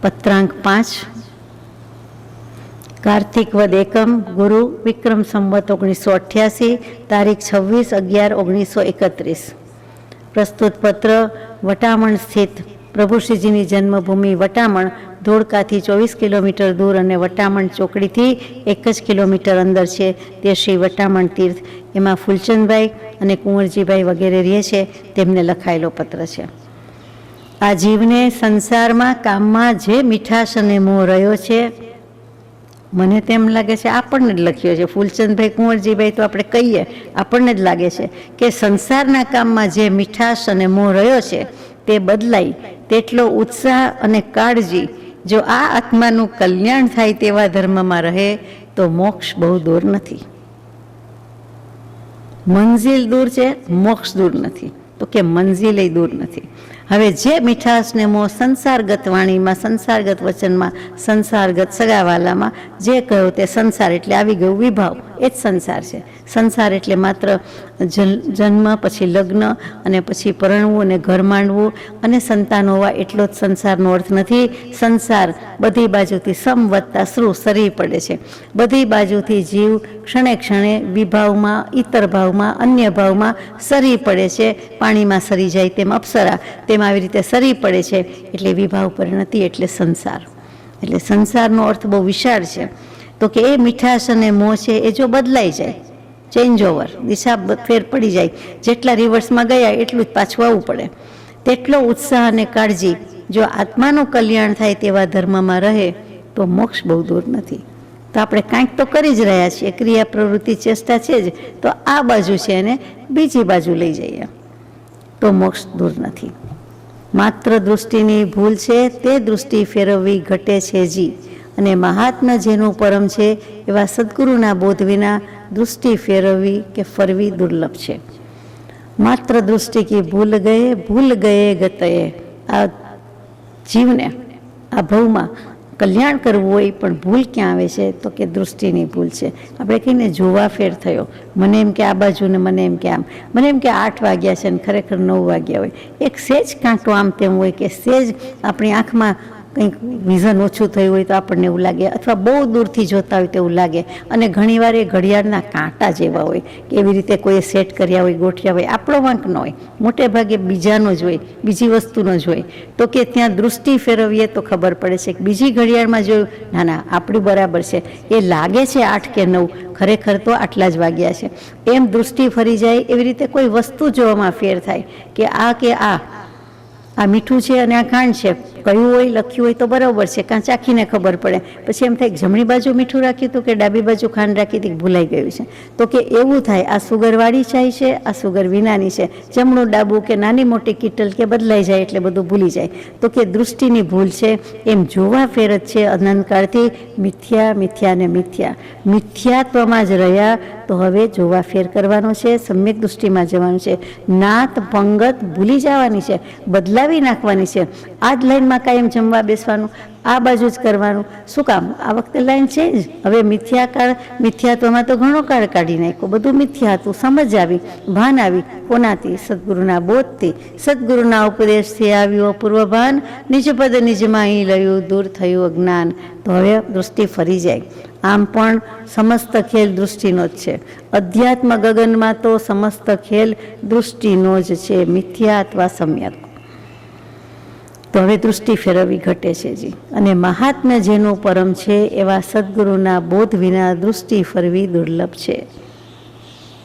પત્રાંક 5 કાર્તિક વદ એકમ ગુરુ વિક્રમ સંવત 1988 તારીખ 26/11/1931. પ્રસ્તુત પત્ર વટામણ સ્થિત પ્રભુશ્રીજીની જન્મભૂમિ વટામણ ધોળકાથી 24 કિલોમીટર દૂર અને વટામણ ચોકડીથી 1 જ કિલોમીટર અંદર છે તે શ્રી વટામણ તીર્થ, એમાં ફૂલચંદભાઈ અને કુંવરજીભાઈ વગેરે રહે છે, તેમને લખાયેલો પત્ર છે. આ જીવને સંસારમાં કામમાં જે મીઠાશ અને મોહ રહ્યો છે, મને તેમ લાગે છે આપણને જ લખ્યો છે. ફૂલચંદભાઈ કુંવરજીભાઈ તો આપણે કહીએ, આપણને જ લાગે છે કે સંસારના કામમાં જે મીઠાશ અને મોહ રહ્યો છે તે બદલાય તેટલો ઉત્સાહ અને કાળજી જો આ આત્માનું કલ્યાણ થાય તેવા ધર્મમાં રહે તો મોક્ષ બહુ દૂર નથી. મંઝિલ દૂર છે, મોક્ષ દૂર નથી. તો કે મંઝિલ દૂર નથી. હવે જે મીઠાશને મોહ સંસારગત વાણીમાં, સંસારગત વચનમાં, સંસારગત સગાવાલામાં જે કહ્યો તે સંસાર એટલે આવી ગયું વિભાવ, એ જ સંસાર છે. સંસાર એટલે માત્ર જન્મ પછી લગ્ન અને પછી પરણવું અને ઘર માંડવું અને સંતાન હોવા એટલો જ સંસારનો અર્થ નથી. સંસાર બધી બાજુથી સમવત્તા શ્રુ સરી પડે છે. બધી બાજુથી જીવ ક્ષણે ક્ષણે વિભાવમાં, ઇતર ભાવમાં, અન્ય ભાવમાં સરી પડે છે. પાણીમાં સરી જાય તેમ અપ્સરા, તેમ આવી રીતે સરી પડે છે. એટલે વિભાવ પરિણતિ એટલે સંસાર. એટલે સંસારનો અર્થ બહુ વિશાળ છે. તો કે એ મીઠાશ અને મોહ છે એ જો બદલાઈ જાય, ચેન્જ ઓવર, દિશા ફેર પડી જાય, જેટલા રિવર્સમાં ગયા એટલું જ પાછું આવવું પડે, તેટલો ઉત્સાહ અને કાળજી જો આત્માનું કલ્યાણ થાય તેવા ધર્મમાં રહે તો મોક્ષ બહુ દૂર નથી. તો આપણે કાંઈક તો કરી જ રહ્યા છીએ, ક્રિયા પ્રવૃત્તિ ચેષ્ટા છે જ, તો આ બાજુ છે એને બીજી બાજુ લઈ જઈએ તો મોક્ષ દૂર નથી. માત્ર દૃષ્ટિની ભૂલ છે તે દૃષ્ટિ ફેરવવી ઘટે છે જી, અને મહાત્મા જેનું પરમ છે એવા સદગુરુના બોધ વિના દૃષ્ટિ ફેરવવી કે ફરવી દુર્લભ છે. માત્ર દૃષ્ટિ કી ભૂલ ગયે ગતએ. આ જીવને આ ભવમાં કલ્યાણ કરવું હોય પણ ભૂલ ક્યાં આવે છે તો કે દૃષ્ટિની ભૂલ છે. આપણે કહીને જોવા ફેર થયો, મને એમ કે આ બાજુ ને મને એમ કે આમ, મને એમ કે 8 વાગ્યા છે ને ખરેખર 9 વાગ્યા હોય. એક સેજ કાંટો આમ તેમ હોય કે સેજ આપણી આંખમાં કંઈક વિઝન ઓછું થયું હોય તો આપણને એવું લાગે, અથવા બહુ દૂરથી જોતા હોય તેવું લાગે. અને ઘણીવાર એ ઘડિયાળના કાંટા જેવા હોય કે એવી રીતે કોઈએ સેટ કર્યા હોય, ગોઠવ્યા હોય, આપણો વાંક ન હોય, મોટે ભાગે બીજાનો જ હોય, બીજી વસ્તુનો જ હોય. તો કે ત્યાં દૃષ્ટિ ફેરવીએ તો ખબર પડે છે કે બીજી ઘડિયાળમાં જોયું, ના ના આપણું બરાબર છે, એ લાગે છે 8 કે 9, ખરેખર તો આટલા જ વાગ્યા છે. એમ દૃષ્ટિ ફરી જાય. એવી રીતે કોઈ વસ્તુ જોવામાં ફેર થાય કે આ મીઠું છે અને આ ખાંડ છે, કયું હોય લખ્યું હોય તો બરાબર છે, કાં ચાખીને ખબર પડે. પછી એમ થાય કે જમણી બાજુ મીઠું રાખ્યું હતું કે ડાબી બાજુ ખાંડ રાખી હતી, ભૂલાઈ ગયું છે. તો કે એવું થાય, આ સુગરવાળી ચાય છે, આ સુગર વિનાની છે, જમણું ડાબું કે નાની મોટી કીટલ કે બદલાઈ જાય એટલે બધું ભૂલી જાય. તો કે દૃષ્ટિની ભૂલ છે. એમ જોવા ફેર જ છે અનંતકાળથી મિથ્યા મિથ્યા ને મિથ્યા. મિથ્યાત્વમાં જ રહ્યા તો હવે જોવા ફેર કરવાનો છે, સમ્યક દૃષ્ટિમાં જવાનું છે. નાત પંગત ભૂલી જવાની છે, બદલાવી નાખવાની છે. આ જ લાઈનમાં કાયમ જમવા બેસવાનું, આ બાજુ જ કરવાનું. શું કામ? આ વખતે લાઈન છે જ. હવે મિથ્યાત્વમાં તો ઘણો કાળ કાઢી નાખ્યો, બધું મિથ્યા હતું. સમજ આવી, ભાન આવી. કોનાથી? સદગુરુના બોધથી, સદગુરુના ઉપદેશથી આવ્યું પૂર્વ ભાન. નિજ પદ નિજમાં અહીં લયું, દૂર થયું અજ્ઞાન. તો હવે દૃષ્ટિ ફરી જાય. આમ પણ સમસ્ત ખેલ દૃષ્ટિનો જ છે. અધ્યાત્મ ગગનમાં તો સમસ્ત ખેલ દૃષ્ટિનો જ છે, મિથ્યા અથવા સમ્યક. તો હવે દૃષ્ટિ ફેરવવી ઘટે છે જી. અને મહાત્મ્ય જેનું પરમ છે એવા સદગુરુના બોધ વિના દૃષ્ટિ ફરવી દુર્લભ છે.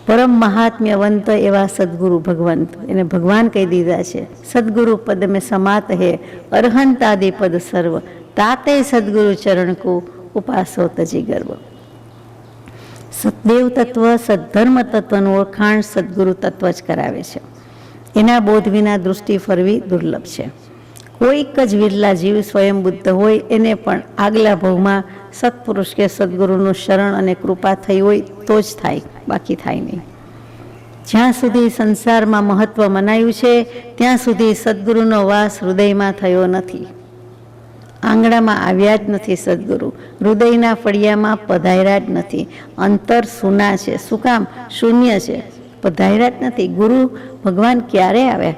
પરમ મહાત્મ્યવંત એવા સદગુરુ ભગવંત, એને ભગવાન કહી દીધા છે. સદગુરુ પદ મેં સમાત હે અરહંતાદિ પદ સર્વ, તાતે સદગુરુ ચરણ કો ઉપાસો તજી ગર્વ. સદદેવ તત્વ, સદ્ધર્મ તત્વનું ઓળખાણ સદગુરુ તત્વ જ કરાવે છે. એના બોધ વિના દૃષ્ટિ ફરવી દુર્લભ છે. કોઈક જ વિરલા જીવ સ્વયં બુદ્ધ હોય, એને પણ આગલા ભવમાં સત્પુરુષ કે સદગુરુનું શરણ અને કૃપા થઈ હોય તો જ થાય, બાકી થાય નહીં. જ્યાં સુધી સંસારમાં મહત્વ મનાયું છે ત્યાં સુધી સદગુરુનો વાસ હૃદયમાં થયો નથી. આંગણામાં આવ્યા જ નથી સદગુરુ, હૃદયના ફળિયામાં પધાર્યા જ નથી. અંતર સૂના છે. શું કામ? શૂન્ય છે, પધાર્યા જ નથી. ગુરુ ભગવાન ક્યારે આવે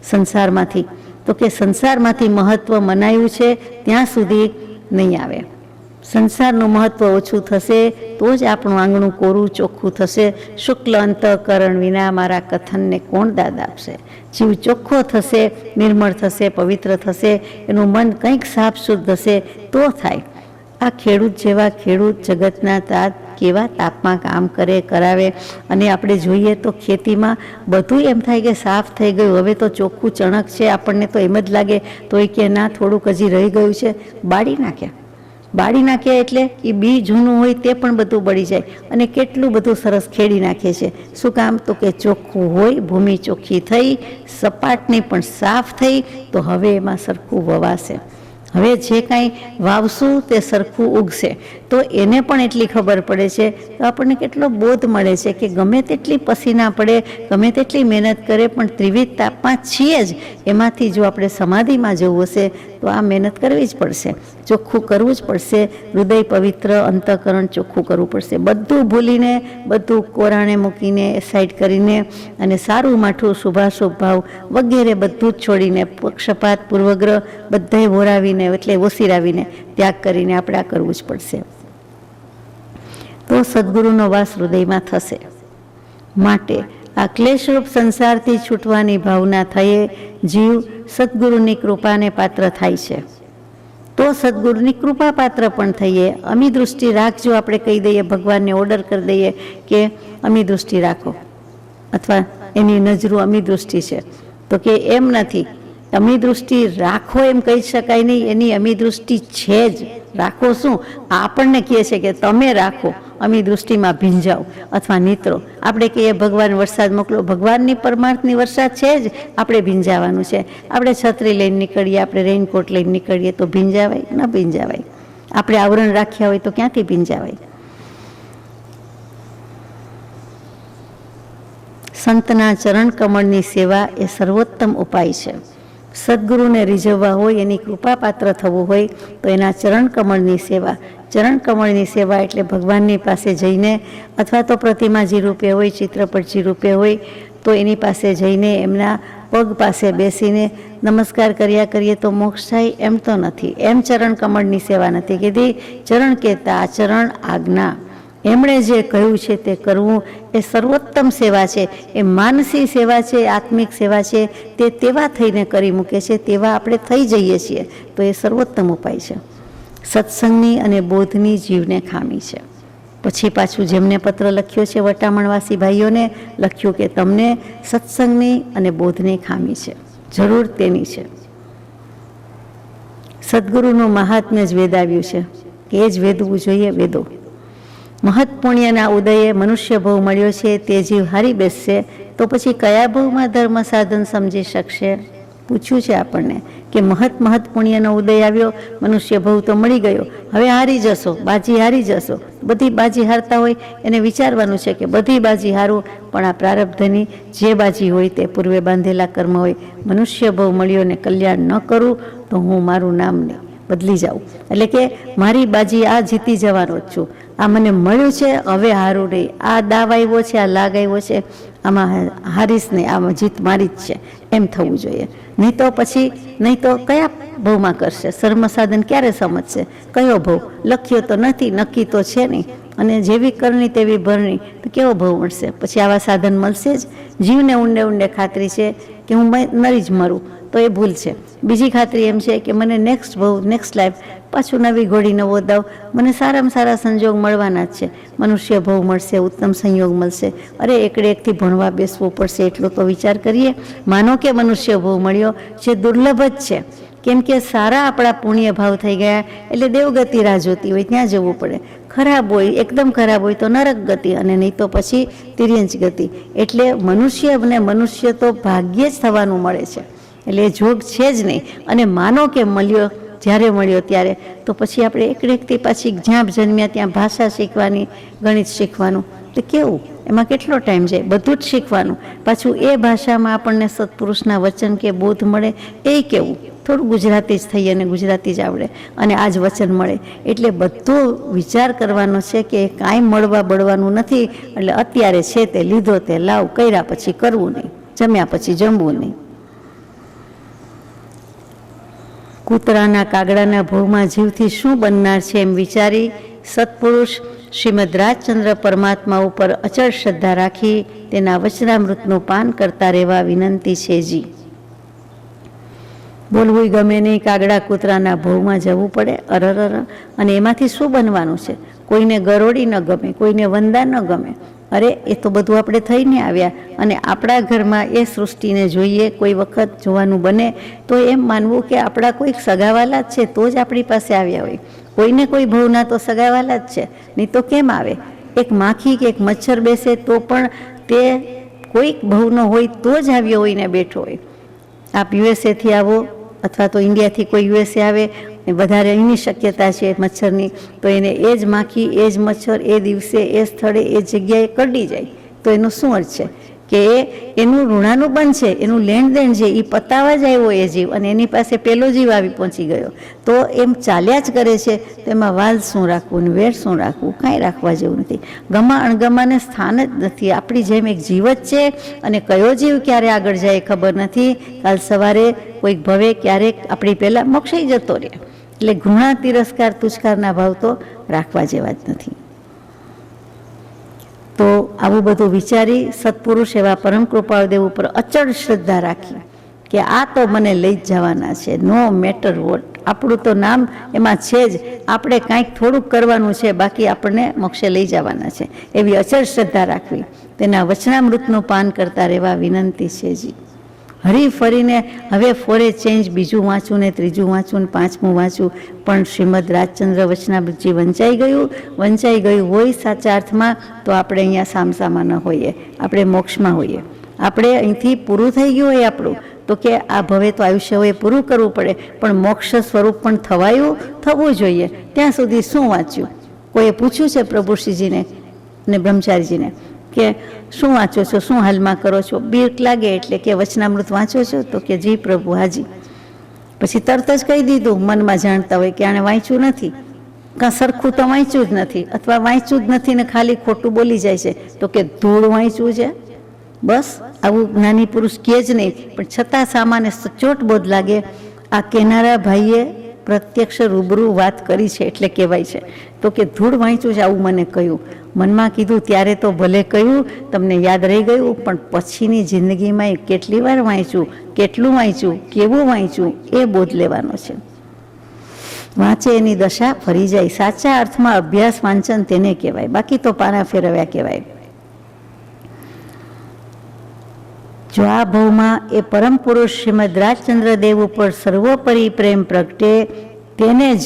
સંસારમાંથી? તો કે સંસારમાંથી મહત્વ મનાયું છે ત્યાં સુધી નહીં આવે. સંસારનું મહત્વ ઓછું થશે તો જ આપણું આંગણું કોરું ચોખ્ખું થશે. શુક્લ અંતઃકરણ વિના મારા કથનને કોણ દાદ આપશે? જીવ ચોખ્ખો થશે, નિર્મળ થશે, પવિત્ર થશે, એનું મન કંઈક સાફ શુદ્ધ થશે તો થાય. આ ખેડૂત જેવા ખેડૂત જગતના તાત કેવા તાપમાં કામ કરે કરાવે. અને આપણે જોઈએ તો ખેતીમાં બધું એમ થાય કે સાફ થઈ ગયું, હવે તો ચોખ્ખું ચણક છે. આપણને તો એમ જ લાગે, તોય કે ના થોડુંક હજી રહી ગયું છે. બાળી નાખે એટલે એ બી જૂનું હોય તે પણ બધું બળી જાય. અને કેટલું બધું સરસ ખેડી નાખે છે. શું કામ? તો કે ચોખ્ખું હોય, ભૂમિ ચોખ્ખી થઈ, સપાટની પણ સાફ થઈ, તો હવે એમાં સરખું વવાશે. હવે જે કાંઈ વાવશું તે સરખું ઉગશે. તો એને પણ એટલી ખબર પડે છે. તો આપણને કેટલો બોધ મળે છે કે ગમે તેટલી પસીના પડે, ગમે તેટલી મહેનત કરે, પણ ત્રિવિધ તાપમાં છીએ જ. એમાંથી જો આપણે સમાધિમાં જવું હશે તો આ મહેનત કરવી જ પડશે, ચોખ્ખું કરવું જ પડશે. હૃદય પવિત્ર, અંતઃકરણ ચોખ્ખું કરવું પડશે. બધું ભૂલીને, બધું કોરાણે મૂકીને, સાઈડ કરીને, અને સારું માઠું, શુભાશુભ ભાવ વગેરે બધું જ છોડીને, પક્ષપાત, પૂર્વગ્રહ બધાય વોરાવીને એટલે ઓસીરાવીને ત્યાગ કરીને આપણે આ કરવું જ પડશે. તો સદગુરુનો વાસ હૃદયમાં થશે. માટે આ ક્લેશરૂપ સંસારથી છૂટવાની ભાવના થયે જીવ સદગુરુની કૃપાને પાત્ર થાય છે. તો સદગુરુની કૃપા પાત્ર પણ થઈએ. અમી દૃષ્ટિ રાખજો આપણે કહી દઈએ, ભગવાનને ઓર્ડર કરી દઈએ કે અમી દૃષ્ટિ રાખો, અથવા એની નજરો અમી દૃષ્ટિ છે. તો કે એમ નથી, અમી દૃષ્ટિ રાખો એમ કહી શકાય નહીં. એની અમી દૃષ્ટિ છે જ. રાખો શું? આપણને કહે છે કે તમે રાખો, અમી દૃષ્ટિમાં ભીંજાઓ અથવા નિત્રો. આપણે કહીએ ભગવાન વરસાદ મોકલો, ભગવાનની પરમાર્થની વરસાદ છે જ, આપણે ભીંજાવાનું છે. આપણે છત્રી લઈને નીકળીએ, આપણે રેઇનકોટ લઈને નીકળીએ તો ભીંજાવાય? ન ભીંજાવાય. આપણે આવરણ રાખ્યા હોય તો ક્યાંથી ભીંજાવાય? સંતના ચરણ કમળની સેવા એ સર્વોત્તમ ઉપાય છે. સદગુરુને રીઝવવા હોય, એની કૃપા પાત્ર થવું હોય તો એના ચરણ કમળની સેવા. ચરણ કમળની સેવા એટલે ભગવાનની પાસે જઈને, અથવા તો પ્રતિમાજી રૂપે હોય, ચિત્રપટજી રૂપે હોય તો એની પાસે જઈને એમના પગ પાસે બેસીને નમસ્કાર કર્યા કરીએ તો મોક્ષ થાય એમ તો નથી. એમ ચરણ કમળની સેવા નથી કીધી. ચરણ કહેતા આચરણ, આજ્ઞા. એમણે જે કહ્યું છે તે કરવું એ સર્વોત્તમ સેવા છે. એ માનસી સેવા છે, આત્મિક સેવા છે. તે તેવા થઈને કરી મૂકે છે, તેવા આપણે થઈ જઈએ છીએ. તો એ સર્વોત્તમ ઉપાય છે. સત્સંગની અને બોધની જીવને ખામી છે. પછી પાછું જેમને પત્ર લખ્યો છે વટામણવાસી ભાઈઓને લખ્યું કે તમને સત્સંગની અને બોધની ખામી છે, જરૂર તેની છે. સદગુરુનું મહાત્મ્ય જ વેદાવ્યું છે કે એ જ વેદવું જોઈએ. વેદો મહત પુણ્યના ઉદયે મનુષ્ય ભવ મળ્યો છે, તે જીવ હારી બેસશે તો પછી કયા ભવમાં ધર્મ સાધન સમજી શકશે? પૂછ્યું છે આપણને કે મહત પુણ્યનો ઉદય આવ્યો, મનુષ્ય ભવ તો મળી ગયો, હવે હારી જશો, બાજી હારી જશો. બધી બાજી હારતા હોય એને વિચારવાનું છે કે બધી બાજી હારું, પણ આ પ્રારબ્ધની જે બાજી હોય તે પૂર્વે બાંધેલા કર્મ હોય. મનુષ્ય ભવ મળ્યો ને કલ્યાણ ન કરું તો હું મારું નામ નહીં બદલી જાઉં. એટલે કે મારી બાજી આ જીતી જવાનો જ છું. આ મને મળ્યું છે, હવે હારું નહીં. આ દાવ આવ્યો છે, આ લાગ આવ્યો છે, આમાં હારીશ નહીં, આમાં જીત મારી જ છે, એમ થવું જોઈએ. નહીં તો કયા ભવમાં કરશે? સર્મ સાધન ક્યારે સમજશે? કયો ભવ લખ્યો તો નથી, નક્કી તો છે નહીં. અને જેવી કરણી તેવી ભરણી, તો કેવો ભવ મળશે? પછી આવા સાધન મળશે જ? જીવને ઊંડે ઊંડે ખાતરી છે કે હું નરી જ મરું, તો એ ભૂલ છે. બીજી ખાતરી એમ છે કે મને નેક્સ્ટ ભવ, નેક્સ્ટ લાઈફ, પાછું નવી ઘોડી નવો દાવ, મને સારામાં સારા સંજોગ મળવાના જ છે. મનુષ્ય ભવ મળશે, ઉત્તમ સંયોગ મળશે. અરે એકડે એકથી ભણવા બેસવું પડશે એટલો તો વિચાર કરીએ. માનો કે મનુષ્ય ભવ મળ્યો, જે દુર્લભ જ છે, કેમ કે સારા આપણા પુણ્ય ભાવ થઈ ગયા એટલે દેવગતિ રાહ જોતી હોય ત્યાં જવું પડે. ખરાબ હોય, એકદમ ખરાબ હોય તો નરક ગતિ, અને નહીં તો પછી તિર્યંચ ગતિ. એટલે મનુષ્ય તો ભાગ્યે જ થવાનું મળે છે, એટલે એ જોગ છે જ નહીં. અને માનો કે મળ્યો, જ્યારે મળ્યો ત્યારે, તો પછી આપણે એકડેકથી પાછી જ્યાં જન્મ્યા ત્યાં ભાષા શીખવાની, ગણિત શીખવાનું, તો કેવું એમાં કેટલો ટાઈમ જાય? બધું જ શીખવાનું. પાછું એ ભાષામાં આપણને સત્પુરુષના વચન કે બોધ મળે, એ કેવું? થોડું ગુજરાતી જ થઈએ અને ગુજરાતી જ આવડે અને આ જ વચન મળે. એટલે બધો વિચાર કરવાનો છે કે કાંઈ મળવા બળવાનું નથી. એટલે અત્યારે છે તે લીધો તે લાવ, કર્યા પછી કરવું નહીં, જમ્યા પછી જમવું નહીં. કૂતરાના કાગડાના ભવમાં જીવથી શું બનનાર છે એમ વિચારી સત્પુરુષ શ્રીમદ રાજચંદ્ર પરમાત્મા ઉપર અચળ શ્રદ્ધા રાખી તેના વચનામૃતનું પાન કરતા રહેવા વિનંતી છે જી. બોલવું ગમે નહીં, કાગડા કૂતરાના ભવમાં જવું પડે, અરર. અને એમાંથી શું બનવાનું છે? કોઈને ગરોળી ન ગમે, કોઈને વંદા ન ગમે. અરે એ તો બધું આપણે થઈને આવ્યા, અને આપણા ઘરમાં એ સૃષ્ટિને જોઈએ. કોઈ વખત જોવાનું બને તો એમ માનવું કે આપણા કોઈક સગાવાલા જ છે તો જ આપણી પાસે આવ્યા હોય. કોઈને કોઈ ભવના તો સગાવાલા જ છે, નહીં તો કેમ આવે? એક માખી કે એક મચ્છર બેસે તો પણ તે કોઈક ભવનો હોય તો જ આવ્યો હોય ને બેઠો હોય. આપ યુએસએથી આવો અથવા તો ઇન્ડિયાથી કોઈ યુએસએ આવે, વધારે અહીંની શક્યતા છે મચ્છરની, તો એને એ જ માખી, એ જ મચ્છર, એ દિવસે, એ સ્થળે, એ જગ્યાએ કરડી જાય. તો એનો શું અર્થ છે? કે એનું ઋણાનું બંધ છે, એનું લેણ દેણ છે, એ પતાવા જ આવ્યો એ જીવ, અને એની પાસે પેલો જીવ આવી પહોંચી ગયો. તો એમ ચાલ્યા જ કરે છે. તો એમાં વાલ શું રાખવું ને વેર શું રાખવું? કાંઈ રાખવા જેવું નથી. ગમા અણગમાને સ્થાન જ નથી. આપણી જેમ એક જીવ જ છે, અને કયો જીવ ક્યારે આગળ જાય ખબર નથી. કાલ સવારે કોઈક ભવે ક્યારેક આપણી પહેલાં મોક્ષે જતો રહે. એટલે ઘૃણા, તિરસ્કાર, તુષ્કારના ભાવ તો રાખવા જેવા જ નથી. તો આવું બધું વિચારી સત્પુરુષ એવા પરમ કૃપાળદેવ ઉપર અચળ શ્રદ્ધા રાખી કે આ તો મને લઈ જ જવાના છે, નો મેટર વોટ. આપણું તો નામ એમાં છે જ, આપણે કાંઈક થોડુંક કરવાનું છે, બાકી આપણને મોક્ષે લઈ જવાના છે. એવી અચળ શ્રદ્ધા રાખવી, તેના વચનામૃતનું પાન કરતા રહેવા વિનંતી છે જી. હરી ફરીને હવે ફોરે ચેન્જ, બીજું વાંચું ને ત્રીજું વાંચું ને પાંચમું વાંચું, પણ શ્રીમદ રાજચંદ્ર વચનામૃતજી વંચાઈ ગયું હોય સાચા અર્થમાં, તો આપણે અહીંયા સામસામાં ન હોઈએ, આપણે મોક્ષમાં હોઈએ. આપણે અહીંથી પૂરું થઈ ગયું હોય આપણું, તો કે આ ભવે તો આયુષ્ય હોય પૂરું કરવું પડે, પણ મોક્ષ સ્વરૂપ પણ થવું જોઈએ. ત્યાં સુધી શું વાંચ્યું? કોઈએ પૂછ્યું છે પ્રભુશ્રીજીને અને બ્રહ્મચારીજીને કે શું વાંચો છો, શું હાલમાં કરો છો? બીક લાગે એટલે કે વચનામૃત વાંચો છો? તો કે જી પ્રભુ, હાજી. પછી તરત જ કહી દીધું, મનમાં જાણતા હોય કે આણે વાંચ્યું નથી, કાં સરખું તો વાંચ્યું જ નથી, અથવા વાંચ્યું જ નથી ને ખાલી ખોટું બોલી જાય છે, તો કે ધૂળ વાંચ્યું છે. બસ આવું જ્ઞાની પુરુષ કહે જ નહીં, પણ છતાં સામાન્ય સચોટ બોધ લાગે. આ કહેનારા ભાઈએ પ્રત્યક્ષ રૂબરૂ વાત કરી છે એટલે કહેવાય છે. તો કે ધૂળ વાંચ્યું છે આવું મને કહ્યું. મનમાં કીધું ત્યારે તો ભલે કહ્યું, તમને યાદ રહી ગયું, પણ પછીની જિંદગીમાં કેટલી વાર વાંચ્યું, કેટલું વાંચ્યું, કેવું વાંચ્યું, એ બોધ લેવાનો છે. વાંચે એની દશા ફરી જાય. સાચા અર્થમાં અભ્યાસ વાંચન તેને કહેવાય, બાકી તો પાના ફેરવ્યા કહેવાય. જો આ ભવમાં એ પરમ પુરુષ શ્રીમદ રાજચંદ્ર દેવ ઉપર સર્વોપરી પ્રેમ પ્રગટે, તેને જ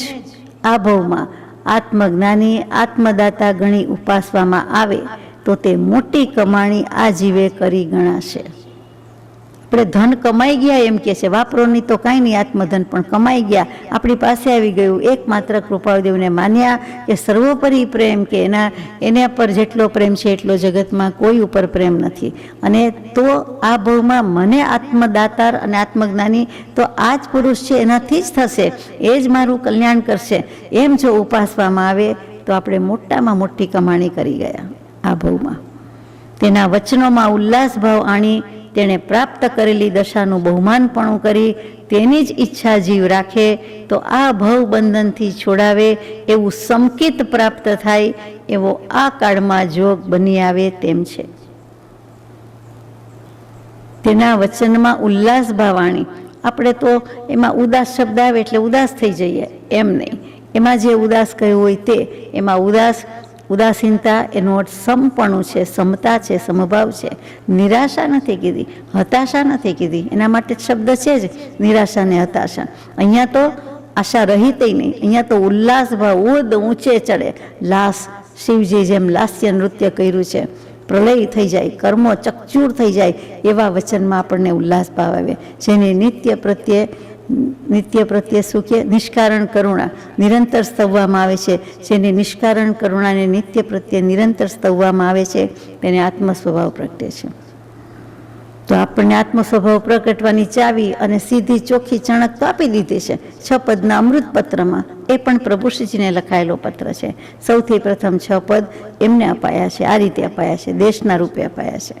આ ભવમાં આત્મજ્ઞાની આત્મદાતા ગણી ઉપાસવામાં આવે તો તે મોટી કમાણી આ જીવે કરી ગણાશે. આપણે ધન કમાઈ ગયા એમ કે છે, વાપરો નહીં તો કાંઈ નહીં, આત્મધન પણ કમાઈ ગયા, આપણી પાસે આવી ગયું. એકમાત્ર કૃપાળુદેવને માન્યા કે સર્વોપરી પ્રેમ, કે એના પર જેટલો પ્રેમ છે એટલો જગતમાં કોઈ ઉપર પ્રેમ નથી. અને તો આ ભવમાં મને આત્મદાતાર અને આત્મજ્ઞાની તો આ જ પુરુષ છે, એનાથી જ થશે, એ જ મારું કલ્યાણ કરશે, એમ જો ઉપાસવામાં આવે તો આપણે મોટામાં મોટી કમાણી કરી ગયા આ ભવમાં. તેના વચનોમાં ઉલ્લાસ ભાવ આણી તેણે પ્રાપ્ત કરેલી દશાનું બહુમાનપણું કરી તેની જ ઈચ્છા જીવ રાખે તો આ ભવ બંધનથી છોડાવે એવું સમકિત પ્રાપ્ત થાય એવો આ કાળમાં જોગ બની આવે તેમ છે. તેના વચનમાં ઉલ્લાસ ભાવાણી, આપણે તો એમાં ઉદાસ શબ્દ આવે એટલે ઉદાસ થઈ જઈએ, એમ નહીં. એમાં જે ઉદાસ કહ્યું હોય તે, એમાં ઉદાસીનતા એનો અર્થ સમપણું છે, સમતા છે, સમભાવ છે. નિરાશા નથી કીધી, હતાશા નથી કીધી, એના માટે શબ્દ છે જ નિરાશા ને હતાશા. અહીંયા તો આશા રહિત નહીં, અહીંયા તો ઉલ્લાસ ભાવ ઉદ ઊંચે ચડે. લાસ, શિવજી જેમ લાસ્ય નૃત્ય કર્યું છે, પ્રલય થઈ જાય, કર્મો ચકચૂર થઈ જાય, એવા વચનમાં આપણને ઉલ્લાસ ભાવ આવે. જેની નિત્ય પ્રત્યે સુખે નિષ્કારણ કરુણા નિરંતર સ્તવવામાં આવે છે. જેની નિષ્કારણ કરુણાને નિત્ય પ્રત્યે નિરંતર સ્તવવામાં આવે છે તેને આત્મ સ્વભાવ પ્રગટે છે. તો આપણને આત્મ સ્વભાવ પ્રગટવાની ચાવી અને સીધી ચોખ્ખી ચણક તો આપી દીધી છે 6 પદના અમૃત પત્રમાં. એ પણ પ્રભુશ્રીજીને લખાયેલો પત્ર છે. સૌથી પ્રથમ 6 પદ એમને અપાયા છે, આ રીતે અપાયા છે, દેશના રૂપે અપાયા છે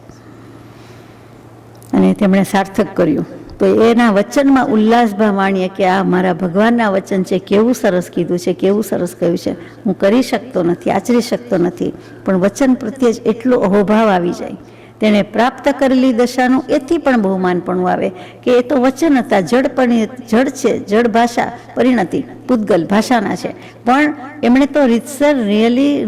અને તેમણે સાર્થક કર્યું. તો એના વચનમાં ઉલ્લાસભાવ માણીએ કે આ મારા ભગવાનના વચન છે, કેવું સરસ કીધું છે, કેવું સરસ કહ્યું છે. હું કરી શકતો નથી, આચરી શકતો નથી, પણ વચન પ્રત્યે જ એટલો અહોભાવ આવી જાય. તેણે પ્રાપ્ત કરેલી દશાનું એથી પણ બહુમાનપણું આવે કે એ તો વચન હતા, જડ છે, જડ ભાષા, પરિણતિ, પૂતગલ ભાષાના છે, પણ એમણે તો રીતસર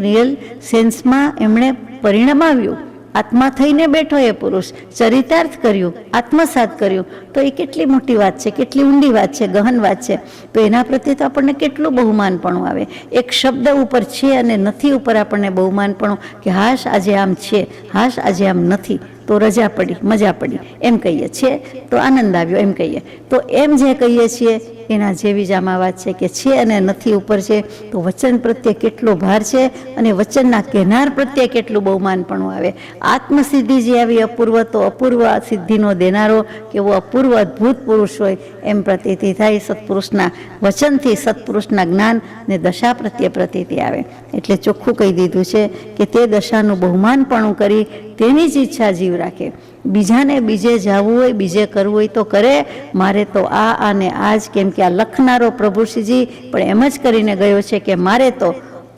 રિયલ સેન્સમાં એમણે પરિણમાવ્યું. આત્મા થઈને બેઠો એ પુરુષ, ચરિતાર્થ કર્યું, આત્મસાત કર્યું. તો એ કેટલી મોટી વાત છે, કેટલી ઊંડી વાત છે, ગહન વાત છે. તો એના પ્રત્યે તો આપણને કેટલું બહુમાનપણું આવે. એક શબ્દ ઉપર છે અને નથી ઉપર આપણને બહુમાનપણું કે હાશ આજે આમ છે, હાશ આજે આમ નથી, તો રજા પડી, મજા પડી એમ કહીએ છીએ, તો આનંદ આવ્યો એમ કહીએ. તો એમ જે કહીએ છીએ એના જેવી જ આમાં વાત છે કે છે અને નથી ઉપર છે. તો વચન પ્રત્યે કેટલો ભાર છે અને વચનના કહેનાર પ્રત્યે કેટલું બહુમાનપણું આવે. આત્મસિદ્ધિ જે આવી અપૂર્વ, તો અપૂર્વ સિદ્ધિનો દેનારો કેવો અપૂર્વ અદ્ભુત પુરુષ હોય એમ પ્રતીતિ થાય. સત્પુરુષના વચનથી સત્પુરુષના જ્ઞાન ને દશા પ્રત્યે પ્રતીતિ આવે. એટલે ચોખ્ખું કહી દીધું છે કે તે દશાનું બહુમાનપણું કરી તેની જ ઈચ્છા જીવ રાખે. બીજાને બીજે જવું હોય, બીજે કરવું હોય તો કરે, મારે તો આ અને આ જ. કેમ કે આ લખનારો પ્રભુશ્રીજી પણ એમ જ કરીને ગયો છે કે મારે તો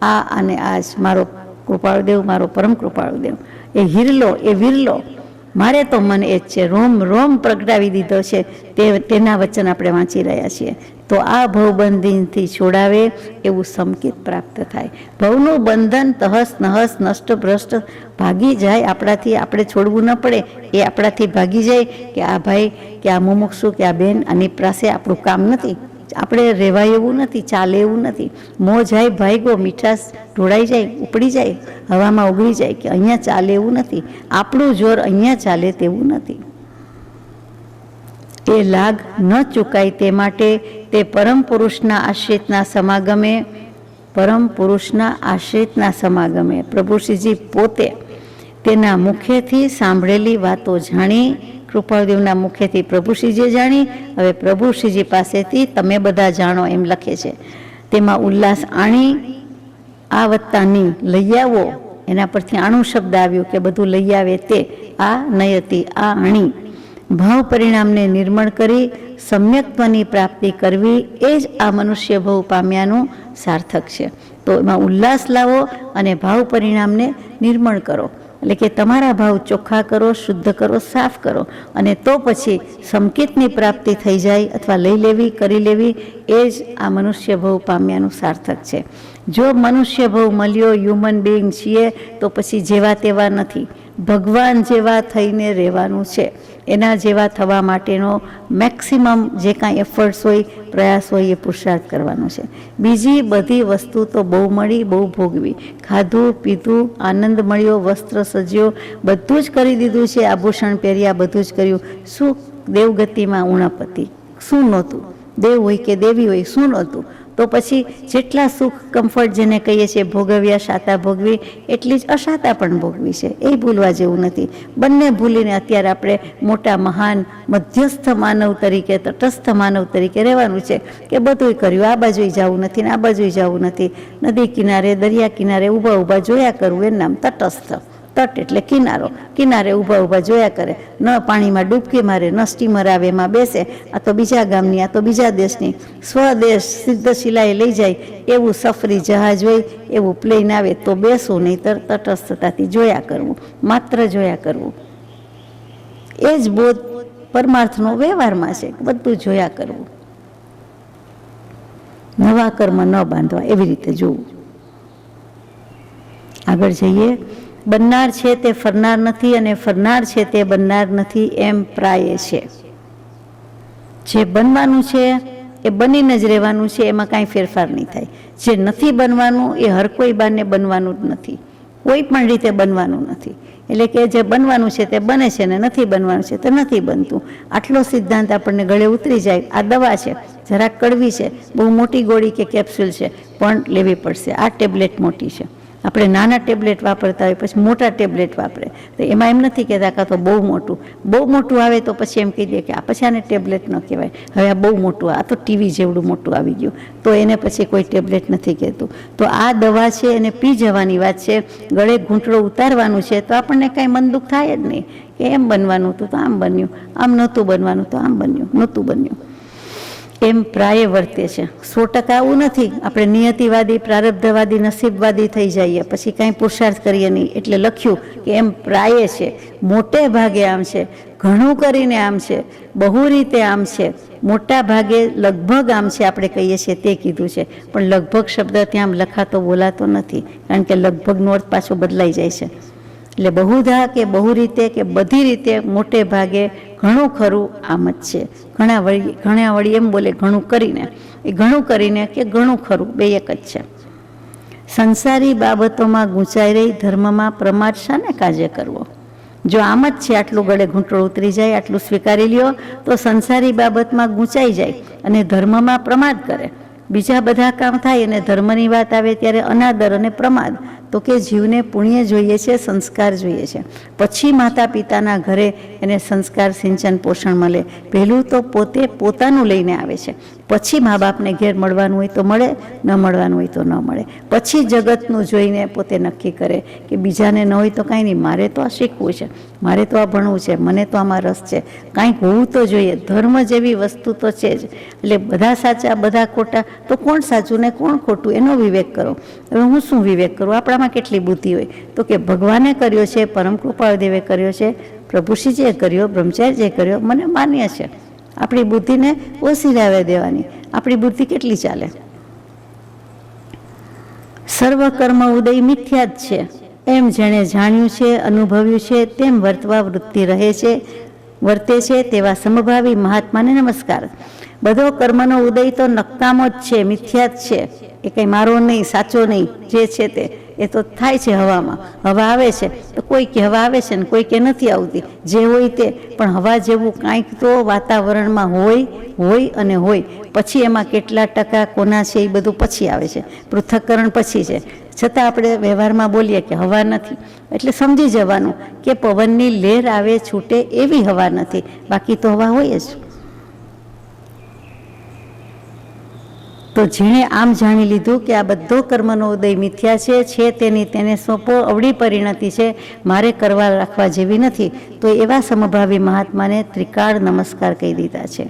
આ અને આ જ. મારો કૃપાળુદેવ, મારો પરમ કૃપાળુદેવ, એ હિરલો, એ વિરલો, મારે તો મન એ જ છે. રોમ રોમ પ્રગટાવી દીધો છે. તેના વચન આપણે વાંચી રહ્યા છીએ. તો આ ભવબંધનથી છોડાવે એવું સમકિત પ્રાપ્ત થાય. ભવનું બંધન તહસ નહસ નષ્ટ ભ્રષ્ટ ભાગી જાય આપણાથી. આપણે છોડવું ન પડે, એ આપણાથી ભાગી જાય કે આ ભાઈ, કે આ મુમુક્ષુ, કે આ બેન, આની પાસે આપણું કામ નથી, આપણે રહેવાય એવું નથી, ચાલે એવું નથી. મોં જાય ભાઈગો, મીઠાશ ઢોળાઈ જાય, ઉપડી જાય, હવામાં ઉગડી જાય કે અહીંયા ચાલે એવું નથી, આપણું જોર અહીંયા ચાલે તેવું નથી. એ લાગ ન ચૂકાય તે માટે તે પરમ પુરુષના આશ્રિતના સમાગમે પ્રભુશ્રીજી પોતે તેના મુખેથી સાંભળેલી વાતો જાણી, કૃપાળુદેવના મુખેથી પ્રભુશ્રીજીએ જાણી, હવે પ્રભુશ્રીજી પાસેથી તમે બધા જાણો એમ લખે છે. તેમાં ઉલ્લાસ આણી, આ વત્તાની લઈ આવો, એના પરથી આણું શબ્દ આવ્યું કે બધું લઈ આવે તે. આ નયતી, આ આણી ભાવ પરિણામને નિર્મળ કરી સમ્યક્ત્વની પ્રાપ્તિ કરવી, એ જ આ મનુષ્ય ભવ પામ્યાનું સાર્થક છે. તો એમાં ઉલ્લાસ લાવો અને ભાવ પરિણામને નિર્મળ કરો, એટલે કે તમારા ભાવ ચોખ્ખા કરો, શુદ્ધ કરો, સાફ કરો, અને તો પછી સમકિતની પ્રાપ્તિ થઈ જાય અથવા લઈ લેવી, કરી લેવી, એ જ આ મનુષ્ય ભવ પામ્યાનું સાર્થક છે. જો મનુષ્ય ભવ મળ્યો, હ્યુમન બિઈંગ છીએ, તો પછી જેવા તેવા નથી. ભગવાન જેવા થઈને રહેવાનું છે. એના જેવા થવા માટેનો મેક્સિમમ જે કાંઈ એફર્ટ્સ હોય, પ્રયાસ હોય, એ પુરુષાર્થ કરવાનો છે. બીજી બધી વસ્તુ તો બહુ મળી, બહુ ભોગવી, ખાધું પીધું, આનંદ મળ્યો, વસ્ત્ર સજ્યો, બધું જ કરી દીધું છે, આભૂષણ પહેર્યા, બધું જ કર્યું. શું દેવગતિમાં ઉણપતિ? શું નહોતું? દેવ હોય કે દેવી હોય, શું નહોતું? તો પછી જેટલા સુખ કમ્ફર્ટ જેને કહીએ છીએ ભોગવ્યા, શાતા ભોગવી, એટલી જ અશાતા પણ ભોગવી છે. એ ભૂલવા જેવું નથી. બંને ભૂલીને અત્યારે આપણે મોટા મહાન મધ્યસ્થ માનવ તરીકે, તટસ્થ માનવ તરીકે રહેવાનું છે કે બધુંય કર્યું, આ બાજુય જવું નથી ને આ બાજુય જવું નથી, નદી કિનારે, દરિયા કિનારે ઊભા ઊભા જોયા કરવું, એનું નામ તટસ્થ. તટ એટલે કિનારો, કિનારે ઊભા ઊભા જોયા કરે, ન પાણીમાં ડૂબકી મારે, ન સ્ટીમર આવે એમાં બેસે, આ તો બીજા ગામની, આ તો બીજા દેશની, સ્વદેશ સિદ્ધ શિલાએ લઈ જાય એવું સફરી જહાજ હોય, એવું પ્લેન આવે તો બેસવું, નહીંતર તટસ્થતાથી જોયા કરવું, માત્ર જોયા કરવું. એ જ બોધ પરમાર્થનો વ્યવહારમાં છે, બધું જોયા કરવું, નવા કર્મ ન બાંધવા, એવી રીતે જોવું. આગળ જઈએ. બનનાર છે તે ફરનાર નથી અને ફરનાર છે તે બનનાર નથી, એમ પ્રાય છે. જે બનવાનું છે એ બનીને જ રહેવાનું છે, એમાં કાંઈ ફેરફાર નહીં થાય. જે નથી બનવાનું એ હર કોઈ બાને બનવાનું જ નથી, કોઈ પણ રીતે બનવાનું નથી. એટલે કે જે બનવાનું છે તે બને છે ને નથી બનવાનું છે તે નથી બનતું. આટલો સિદ્ધાંત આપણને ગળે ઉતરી જાય. આ દવા છે, જરાક કડવી છે, બહુ મોટી ગોળી કે કેપ્સ્યુલ છે પણ લેવી પડશે. આ ટેબ્લેટ મોટી છે. આપણે નાના ટેબ્લેટ વાપરતા હોય, પછી મોટા ટેબ્લેટ વાપરે, તો એમાં એમ નથી કહેતા કાં તો બહુ મોટું આવે તો પછી એમ કહી દે કે આ પછી આને ટેબ્લેટ ન કહેવાય, હવે આ બહુ મોટું, આ તો ટીવી જેવડું મોટું આવી ગયું, તો એને પછી કોઈ ટેબ્લેટ નથી કહેતું. તો આ દવા છે એને પી જવાની વાત છે. ગળે ઘૂંટડો ઉતારવાનું છે તો આપણને કાંઈ મન દુઃખ થાય જ નહીં કે એમ બનવાનું હતું તો આમ બન્યું, આમ નહોતું બનવાનું તો આમ બન્યું, નહોતું બન્યું, એમ પ્રાય વર્તે છે. 100% આવું નથી આપણે નિયતિવાદી, પ્રારબ્ધવાદી, નસીબવાદી થઈ જઈએ, પછી કાંઈ પુરુષાર્થ કરીએ નહીં. એટલે લખ્યું કે એમ પ્રાય છે, મોટે ભાગે આમ છે, ઘણું કરીને આમ છે, બહુ રીતે આમ છે, મોટા ભાગે લગભગ આમ છે, આપણે કહીએ છીએ તે કીધું છે. પણ લગભગ શબ્દ ત્યાં લખાતો બોલાતો નથી, કારણ કે લગભગનો અર્થ પાછો બદલાઈ જાય છે. એટલે બહુધા કે બહુ રીતે કે બધી રીતે મોટે ભાગે ઘણું ખરું આમ જ છે. ઘણા વળી એમ બોલે ઘણું કરીને, એ ઘણું કરીને કે ઘણું ખરું બે એક જ છે. સંસારી બાબતોમાં ગૂંચાઈ રહી ધર્મમાં પ્રમાદ શાને કાજે કરવો? જો આમ જ છે, આટલું ગળે ઘૂંટડો ઉતરી જાય, આટલું સ્વીકારી લ્યો તો સંસારી બાબતમાં ગૂંચાઈ જાય અને ધર્મમાં પ્રમાદ કરે. બીજા બધા કામ થાય અને ધર્મની વાત આવે ત્યારે અનાદર અને પ્રમાદ. તો કે જીવને પુણ્ય જોઈએ છે, સંસ્કાર જોઈએ છે, પછી માતા પિતાના ઘરે એને સંસ્કાર, સિંચન, પોષણ મળે. પહેલું તો પોતે પોતાનું લઈને આવે છે, પછી મા બાપને ઘેર મળવાનું હોય તો મળે, ન મળવાનું હોય તો ન મળે. પછી જગતનું જોઈને પોતે નક્કી કરે કે બીજાને ન હોય તો કાંઈ નહીં, મારે તો આ શીખવું છે, મારે તો આ ભણવું છે, મને તો આમાં રસ છે, કાંઈક હોવું તો જોઈએ. ધર્મ જેવી વસ્તુ તો છે જ. એટલે બધા સાચા, બધા ખોટા, તો કોણ સાચું ને કોણ ખોટું એનો વિવેક કરો. હવે હું શું વિવેક કરું? આપણામાં કેટલી બુદ્ધિ હોય? તો કે ભગવાને કર્યો છે, પરમ કૃપાળદેવે કર્યો છે, પ્રભુશ્રીજીએ કર્યો, બ્રહ્મચારીજીએ કર્યો, મને માન્ય છે. આપણી બુદ્ધિને ઓછી રહેવા દેવાની. આપણી બુદ્ધિ કેટલી ચાલે? સર્વ કર્મ ઉદય મિથ્યા જ છે એમ જેણે જાણ્યું છે, અનુભવ્યું છે, તેમ વર્તવા વૃત્તિ રહે છે, વર્તે છે તેવા સમભાવી મહાત્માને નમસ્કાર. બધો કર્મનો ઉદય તો નકામો જ છે, મિથ્યા જ છે. એ કંઈ મારો નહીં, સાચો નહીં, જે છે તે એ તો થાય છે હવામાં. હવા આવે છે તો કોઈ કે હવા આવે છે ને કોઈ કે નથી આવતી, જે હોય તે. પણ હવા જેવું કાંઈક તો વાતાવરણમાં હોય અને હોય. પછી એમાં કેટલા ટકા કોના છે એ બધું પછી આવે છે, પૃથ્થકરણ પછી છે. છતાં આપણે વ્યવહારમાં બોલીએ કે હવા નથી, એટલે સમજી જવાનું કે પવનની લહેર આવે છૂટે એવી હવા નથી, બાકી તો હવા હોય જ. તો જેણે આમ જાણી લીધું કે આ બધો કર્મનો ઉદય મિથ્યા છે તેની તેને સોંપો, અવળી પરિણતિ છે, મારે કરવા રાખવા જેવી નથી, તો એવા સમભાવી મહાત્માને ત્રિકાળ નમસ્કાર કહી દીધા છે.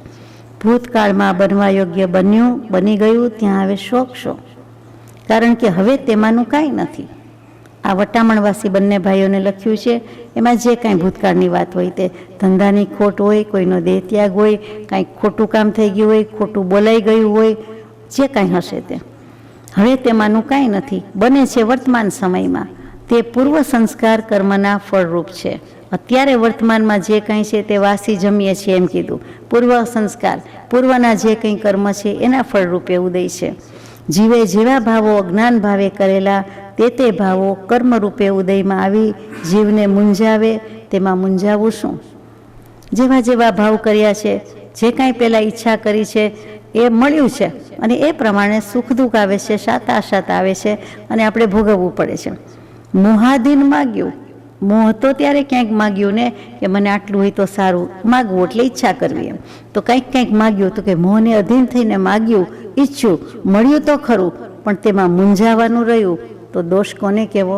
ભૂતકાળમાં બનવા યોગ્ય બન્યું, બની ગયું, ત્યાં હવે શોક શો, કારણ કે હવે તેમાંનું કાંઈ નથી. આ વટામણવાસી બંને ભાઈઓને લખ્યું છે. એમાં જે કાંઈ ભૂતકાળની વાત હોય તે, ધંધાની ખોટ હોય, કોઈનો દેહ ત્યાગ હોય, કાંઈક ખોટું કામ થઈ ગયું હોય, ખોટું બોલાઈ ગયું હોય, જે કાંઈ હશે તે હવે તેમાંનું કાંઈ નથી. બને છે વર્તમાન સમયમાં, તે પૂર્વ સંસ્કાર કર્મના ફળરૂપ છે. અત્યારે વર્તમાનમાં જે કંઈ છે તે વાસી જમીએ છીએ એમ કીધું. પૂર્વ સંસ્કાર, પૂર્વના જે કંઈ કર્મ છે એના ફળરૂપે ઉદય છે. જીવે જેવા ભાવો અજ્ઞાન ભાવે કરેલા તે ભાવો કર્મરૂપે ઉદયમાં આવી જીવને મૂંઝાવે. તેમાં મૂંઝાવું શું? જેવા જેવા ભાવ કર્યા છે, જે કાંઈ પહેલાં ઈચ્છા કરી છે એ મળ્યું છે અને એ પ્રમાણે સુખ દુઃખ આવે છે, શાતા અશાત આવે છે અને આપણે ભોગવવું પડે છે. મોહાધીન માગ્યું, મોહ તો ત્યારે ક્યાંક માગ્યું ને કે મને આટલું હોય તો સારું, માગવું એટલે ઈચ્છા કરવી. એમ તો કંઈક માગ્યું તો કે મોહને અધીન થઈને માગ્યું, ઈચ્છ્યું, મળ્યું તો ખરું પણ તેમાં મૂંઝાવાનું રહ્યું તો દોષ કોને કહેવો?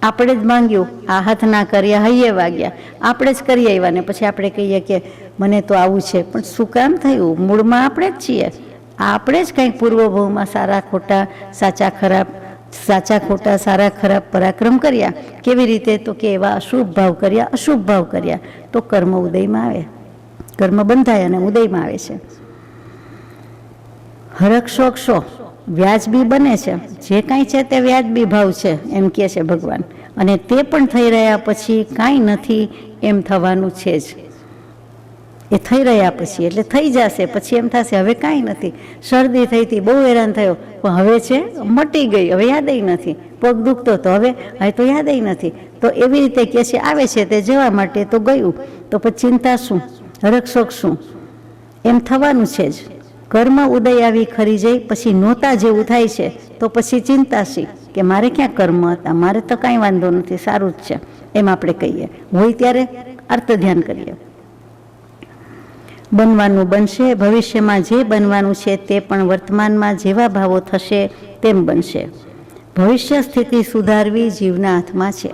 આપણે જ માંગ્યું, આ હાથ ના કર્યા હૈયે વાગ્યા, આપણે જ કરી આવ્યા ને પછી આપણે કહીએ કે મને તો આવું છે, પણ શું કામ થયું? મૂળમાં આપણે જ છીએ. આપણે જ કંઈક પૂર્વભાવમાં સારા ખોટા, સાચા ખોટા, સારા ખરાબ પરાક્રમ કર્યા. કેવી રીતે? તો કે એવા અશુભ ભાવ કર્યા, અશુભ ભાવ કર્યા તો કર્મ ઉદયમાં આવે, કર્મ બંધાય અને ઉદયમાં આવે છે. હરક્ષોક્ષો વ્યાજબી બને છે, જે કાંઈ છે તે વ્યાજબી ભાવ છે એમ કહે છે ભગવાન. અને તે પણ થઈ રહ્યા પછી કાંઈ નથી એમ થવાનું છે જ. એ થઈ રહ્યા પછી એટલે થઈ જશે, પછી એમ થશે હવે કાંઈ નથી. શરદી થઈ હતી, બહુ હેરાન થયો, પણ હવે છે મટી ગઈ, હવે યાદય નથી. પગ દુખતો તો હવે તો યાદય નથી. તો એવી રીતે કહે છે આવે છે તે જવા માટે તો ગયું, તો પછી ચિંતા શું, હરકશોક શું? એમ થવાનું છે જ. કર્મ ઉદય આવી ખરી જાય પછી નહોતા જેવું થાય છે તો પછી ચિંતા શી કે મારે ક્યાં કર્મ હતા, મારે તો કાંઈ વાંધો નથી, સારું જ છે એમ આપણે કહીએ. હોય ત્યારે અર્થ ધ્યાન કરીએ. બનવાનું બનશે, ભવિષ્યમાં જે બનવાનું છે તે પણ વર્તમાનમાં જેવા ભાવો થશે તેમ બનશે. ભવિષ્ય સ્થિતિ સુધારવી જીવના હાથમાં છે.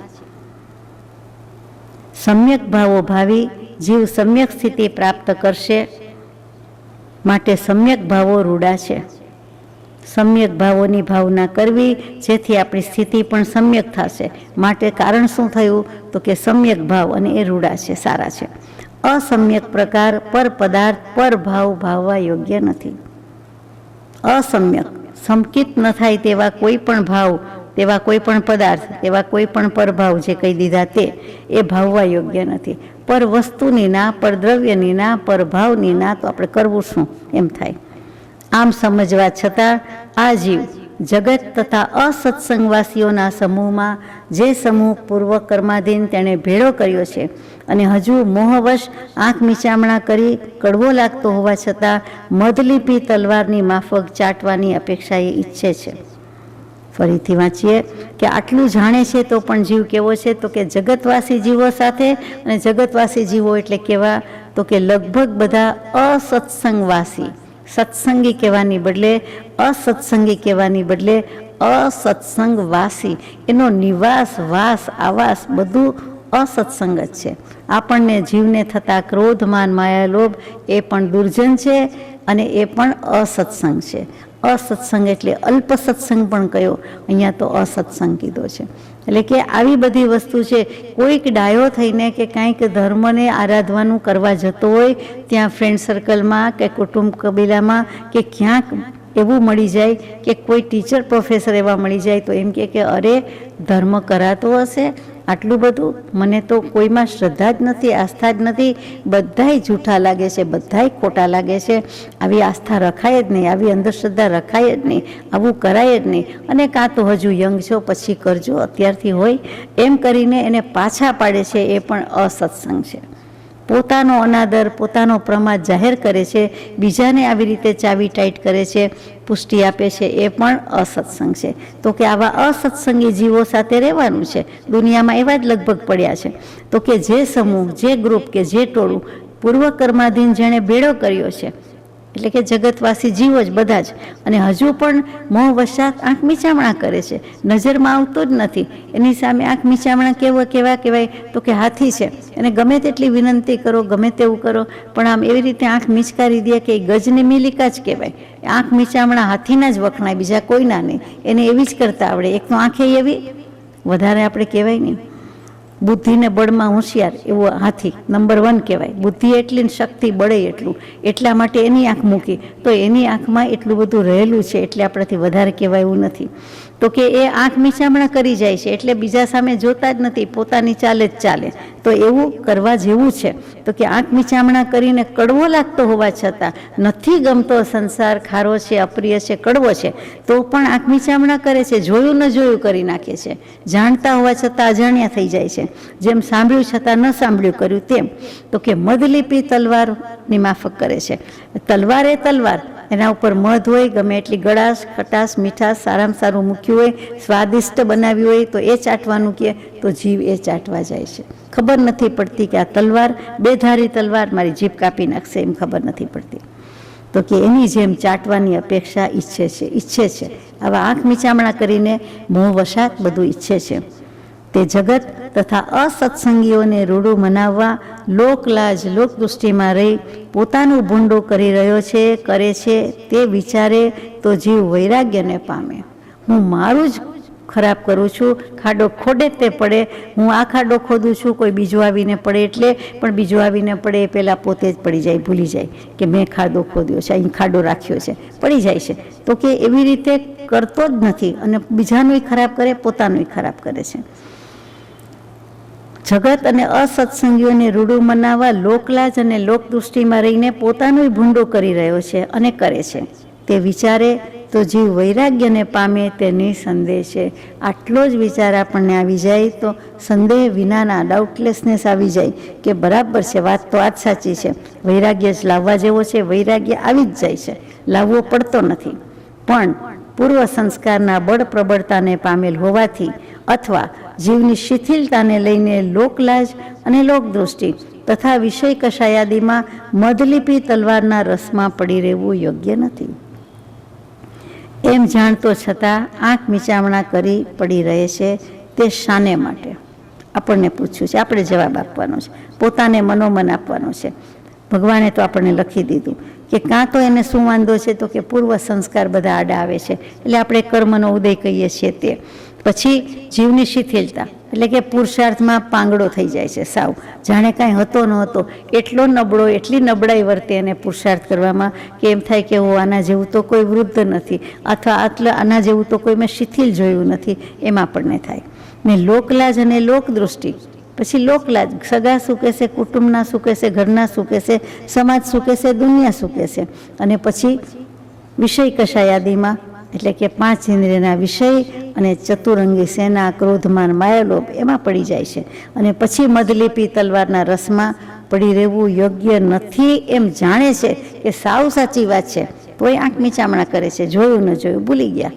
સમ્યક ભાવો ભાવી જીવ સમ્યક સ્થિતિ પ્રાપ્ત કરશે, માટે સમ્યક ભાવો રૂડા છે. સમ્યક ભાવોની ભાવના કરવી જેથી આપણી સ્થિતિ પણ સમ્યક થશે. માટે કારણ શું થયું? તો કે સમ્યક ભાવ અને એ રૂડા છે, સારા છે. અસમ્યક પ્રકાર પર પદાર્થ પર ભાવ ભાવવા યોગ્ય નથી. અસમ્યક, સમકિત ન થાય તેવા કોઈ પણ ભાવ, તેવા કોઈ પણ પદાર્થ, તેવા કોઈ પણ પરભાવ જે કહી દીધા તે એ ભાવવા યોગ્ય નથી. પર વસ્તુની ના, પર દ્રવ્યની ના, પર ભાવની ના, તો આપણે કરવું શું એમ થાય. આમ સમજવા છતાં આ જીવ જગત તથા અસત્સંગવાસીઓના સમૂહમાં જે સમૂહ પૂર્વ કર્માધીન તેણે ભેળો કર્યો છે અને હજુ મોહવશ આંખ મીચામણા કરી કડવો લાગતો હોવા છતાં મધલીપી તલવારની માફક ચાટવાની અપેક્ષા એ ઈચ્છે છે. ફરીથી વાંચીએ કે આટલું જાણે છે તો પણ જીવ કેવો છે? તો કે જગતવાસી જીવો સાથે, અને જગતવાસી જીવો એટલે કેવા? તો કે લગભગ બધા અસત્સંગવાસી, સત્સંગી કહેવાની બદલે અસત્સંગી કહેવાની બદલે અસત્સંગવાસી, એનો નિવાસ, વાસ, આવાસ બધું અસત્સંગ જ છે. આપણને જીવને થતા ક્રોધ, માન, માયા, લોભ એ પણ દુર્જન છે અને એ પણ અસત્સંગ છે. અસત્સંગ એટલે અલ્પ સત્સંગ પણ કયો, અહીંયા તો અસત્સંગ કીધો છે. એટલે કે આવી બધી વસ્તુ છે. કોઈક ડાયો થઈને કે કાંઈક ધર્મને આરાધવાનું કરવા જતો હોય ત્યાં ફ્રેન્ડ સર્કલમાં કે કુટુંબ કબીલામાં કે ક્યાંક એવું મળી જાય કે કોઈ ટીચર પ્રોફેસર એવા મળી જાય તો એમ કે અરે ધર્મ કરાતો હશે આટલું બધું, મને તો કોઈમાં શ્રદ્ધા જ નથી, આસ્થા જ નથી, બધાય જૂઠા લાગે છે, બધાય ખોટા લાગે છે, આવી આસ્થા રખાય જ નહીં, આવી અંધશ્રદ્ધા રખાય જ નહીં, આવું કરાય જ નહીં, અને કાં તો હજુ યંગ છો પછી કરજો, અત્યારથી હોય એમ કરીને એને પાછા પાડે છે. એ પણ અસત્સંગ છે. પોતાનો અનાદર, પોતાનો પ્રમાદ જાહેર કરે છે, બીજાને આવી રીતે ચાવી ટાઈટ કરે છે, પુષ્ટિ આપે છે, એ પણ અસત્સંગ છે. તો કે આવા અસત્સંગી જીવો સાથે રહેવાનું છે. દુનિયામાં એવા જ લગભગ પડ્યા છે. તો કે જે સમૂહ, જે ગ્રુપ કે જે ટોળું પૂર્વ કર્માધીન જેણે ભેળો કર્યો છે, એટલે કે જગતવાસી જીવો જ બધા જ, અને હજુ પણ મોહવશાત આંખ મીચામણા કરે છે, નજરમાં આવતો જ નથી. એની સામે આંખ મીચામણા કેવા કહેવાય? તો કે હાથી છે, એને ગમે તેટલી વિનંતી કરો, ગમે તેવું કરો, પણ આમ એવી રીતે આંખ મીચકારી દે કે ગજની મિલિકા જ કહેવાય. આંખ મીચામણા હાથીના જ વખણાય, બીજા કોઈના નહીં. એને એવી જ કરતા આવડે. એક તો આંખે એવી, વધારે આપણે કહેવાય નહીં. બુદ્ધિને બળમાં હોશિયાર એવો હાથી નંબર 1 કહેવાય. બુદ્ધિ એટલી ને શક્તિ બળે એટલું, એટલા માટે એની આંખ મૂકી. તો એની આંખમાં એટલું બધું રહેલું છે એટલે આપણાથી વધારે કહેવાય એવું નથી. તો કે એ આંખ મીચામણા કરી જાય છે એટલે બીજા સામે જોતા જ નથી, પોતાની ચાલે જ ચાલે. તો એવું કરવા જેવું છે. તો કે આંખ મીચામણા કરીને કડવો લાગતો હોવા છતાં, નથી ગમતો સંસાર, ખારો છે, અપ્રિય છે, કડવો છે, તો પણ આંખ મીચામણા કરે છે, જોયું ન જોયું કરી નાખે છે. જાણતા હોવા છતાં અજાણ્યા થઈ જાય છે, જેમ સાંભળ્યું છતાં ન સાંભળ્યું કર્યું તેમ. તો કે મધલિપી તલવારની માફક કરે છે. તલવાર એ તલવાર, એના ઉપર મધ હોય, ગમે એટલી ગળાશ, ખટાશ, મીઠાશ સારામાં સારું મૂક્યું હોય, સ્વાદિષ્ટ બનાવ્યું હોય તો એ ચાટવાનું કહે તો જીવ એ ચાટવા જાય છે. ખબર નથી પડતી કે આ તલવાર, બેધારી તલવાર મારી જીભ કાપી નાખશે એમ ખબર નથી પડતી. તો કે એની જેમ ચાટવાની અપેક્ષા ઈચ્છે છે. આવા આંખ મીચામણા કરીને મોહવશાત બધું ઈચ્છે છે. તે જગત તથા અસત્સંગીઓને રૂડું મનાવવા, લોકલાજ લોકદૃષ્ટિમાં રહી પોતાનું ભૂંડો કરી રહ્યો છે, કરે છે તે વિચારે તો જીવ વૈરાગ્યને પામે. હું મારું જ ખરાબ કરું છું, ખાડો ખોડે તે પડે, હું આ ખાડો ખોદું છું, કોઈ બીજું આવીને પડે એટલે, પણ બીજું આવીને પડે એ પહેલાં પોતે જ પડી જાય, ભૂલી જાય કે મેં ખાડો ખોદ્યો છે, અહીં ખાડો રાખ્યો છે, પડી જાય છે. તો કે એવી રીતે કરતો જ નથી અને બીજાનું ખરાબ કરે, પોતાનું ખરાબ કરે છે. જગત અને અસત્સંગીઓને રૂડું મનાવવા, લોકલાજ અને લોકદૃષ્ટિમાં રહીને પોતાનું ભૂંડો કરી રહ્યો છે અને કરે છે તે વિચારે તો જીવ વૈરાગ્યને પામે તે નિસંદેહ છે. આટલો જ વિચાર આપણને આવી જાય તો સંદેહ વિનાના, ડાઉટલેસનેસ આવી જાય કે બરાબર છે, વાત તો આ જ સાચી છે, વૈરાગ્ય જ લાવવા જેવો છે, વૈરાગ્ય આવી જ જાય છે, લાવવો પડતો નથી. પણ પૂર્વ સંસ્કારના બળ પ્રબળતાને પામેલ હોવાથી અથવા જીવની શિથિલતાને લઈને લોકલાજ અને લોકદૃષ્ટિ તથા વિષય કશાયાદીમાં મધલિપી તલવારના રસમાં પડી રહેવું યોગ્ય નથી. એમ જાણતો છતાં આંખ મીચામણા કરી પડી રહે છે. તે શાને માટે? આપણને પૂછ્યું છે, આપણે જવાબ આપવાનો છે, પોતાને મનોમન આપવાનો છે. ભગવાને તો આપણને લખી દીધું કે કાં તો એને શું વાંધો છે, તો કે પૂર્વ સંસ્કાર બધા આડા આવે છે એટલે આપણે કર્મનો ઉદય કહીએ છીએ તે. પછી જીવની શિથિલતા એટલે કે પુરુષાર્થમાં પાંગડો થઈ જાય છે, સાવ જાણે કાંઈ હતો ન હતો એટલો નબળો, એટલી નબળાઈ વર્તે એને પુરુષાર્થ કરવામાં કે એમ થાય કે આના જેવું તો કોઈ વૃદ્ધ નથી, અથવા આના જેવું તો કોઈ મેં શિથિલ જોયું નથી, એમ આપણને થાય. ને લોકલાજ અને લોકદૃષ્ટિ, પછી લોકલાજ, સગા શું કહેશે, કુટુંબના શું કહેશે, ઘરના શું કહેશે, સમાજ શું કહેશે, દુનિયા શું કહેશે. અને પછી વિષય કશાયાદીમાં એટલે કે 5 ઇન્દ્રિયના વિષય અને ચતુરંગી સેના, ક્રોધમાન, માયાલોભ એમાં પડી જાય છે. અને પછી મધલિપી તલવારના રસમાં પડી રહેવું યોગ્ય નથી એમ જાણે છે કે સાવ સાચી વાત છે, તોય આંખ મીચામણા કરે છે, જોયું ન જોયું ભૂલી ગયા,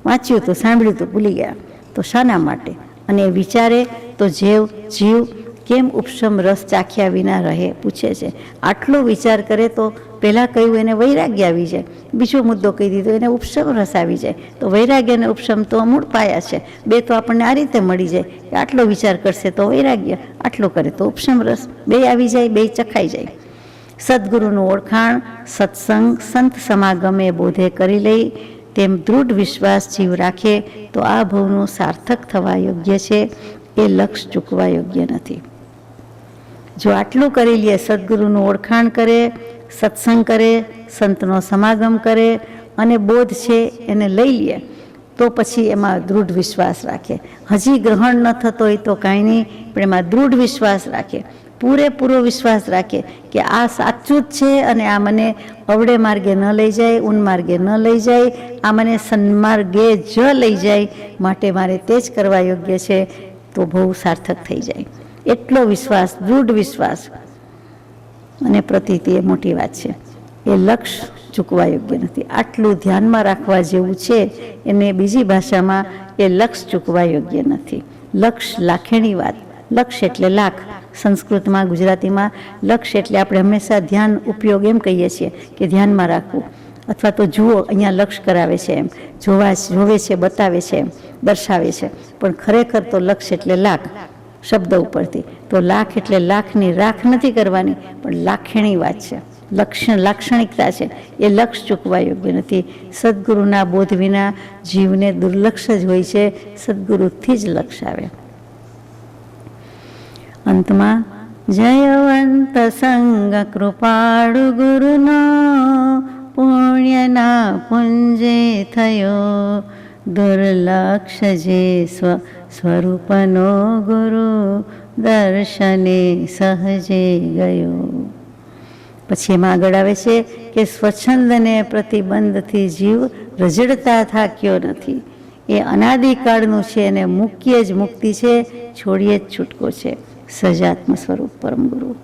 વાંચ્યું તો સાંભળ્યું તો ભૂલી ગયા. તો શાના માટે? અને વિચારે તો જીવ કેમ ઉપશમ રસ ચાખ્યા વિના રહે, પૂછે છે. આટલો વિચાર કરે તો પહેલાં કહ્યું એને વૈરાગ્ય આવી જાય, બીજો મુદ્દો કહી દીધો એને ઉપશમ રસ આવી જાય. તો વૈરાગ્ય અને ઉપશમ તો મૂળ પાયા છે, બે તો આપણને આ રીતે મળી જાય કે આટલો વિચાર કરશે તો વૈરાગ્ય, આટલો કરે તો ઉપશમ રસ, બે આવી જાય, બે ચખાઈ જાય. સદગુરુનું ઓળખાણ, સત્સંગ, સંત સમાગમે બોધે કરી લઈ તેમ દૃઢ વિશ્વાસ જીવ રાખે તો આ ભવનું સાર્થક થવા યોગ્ય છે, એ લક્ષ ચૂકવા યોગ્ય નથી. જો આટલું કરી લે, સદગુરુનું ઓળખાણ કરે, સત્સંગ કરે, સંતનો સમાગમ કરે અને બોધ છે એને લઈ લે તો પછી એમાં દૃઢ વિશ્વાસ રાખે. હજી ગ્રહણ ન થતો હોય તો કાંઈ નહીં, પણ એમાં દૃઢ વિશ્વાસ રાખે, પૂરેપૂરો વિશ્વાસ રાખે કે આ સાચું જ છે અને આ મને અવળે માર્ગે ન લઈ જાય, ઊન માર્ગે ન લઈ જાય, આ મને સન્માર્ગે જ લઈ જાય, માટે મારે તે જ કરવા યોગ્ય છે, તો બહુ સાર્થક થઈ જાય. એટલો વિશ્વાસ, દૃઢ વિશ્વાસ અને પ્રતીતિ એ મોટી વાત છે, એ લક્ષ ચૂકવા યોગ્ય નથી. આટલું ધ્યાનમાં રાખવા જેવું છે, એને બીજી ભાષામાં એ લક્ષ ચૂકવા યોગ્ય નથી. લક્ષ લાખેણી વાત, લક્ષ એટલે લાખ, સંસ્કૃતમાં, ગુજરાતીમાં લક્ષ એટલે આપણે હંમેશા ધ્યાન ઉપયોગ એમ કહીએ છીએ કે ધ્યાનમાં રાખવું, અથવા તો જુઓ અહીંયા લક્ષ કરાવે છે એમ, જોવે છે, બતાવે છે એમ, દર્શાવે છે. પણ ખરેખર તો લક્ષ એટલે લાખ શબ્દ ઉપરથી, તો લાખ એટલે લાખની રાખ નથી કરવાની, પણ લાખેણી વાત છે, લાક્ષણિકતા છે, એ લક્ષ ચૂકવા યોગ્ય નથી. સદગુરુના બોધ વિના જીવને દુર્લક્ષ જ હોય છે, સદગુરુથી જ લક્ષ આવે. અંતમાં જયવંત સંગ કૃપાળુ ગુરુનો પુણ્યના પુંજે થયો દુર્લક્ષ જે સ્વરૂપનો ગુરુ દર્શને સહજે ગયો. પછી એમાં આગળ આવે છે કે સ્વચ્છંદને પ્રતિબંધથી જીવ રજડતા થાક્યો નથી. એ અનાદિકાળનું છે અને મુખ્ય જ મુક્તિ છે, છોડીએ જ છૂટકો છે. સજાત્મ સ્વરૂપ પરમ ગુરુ.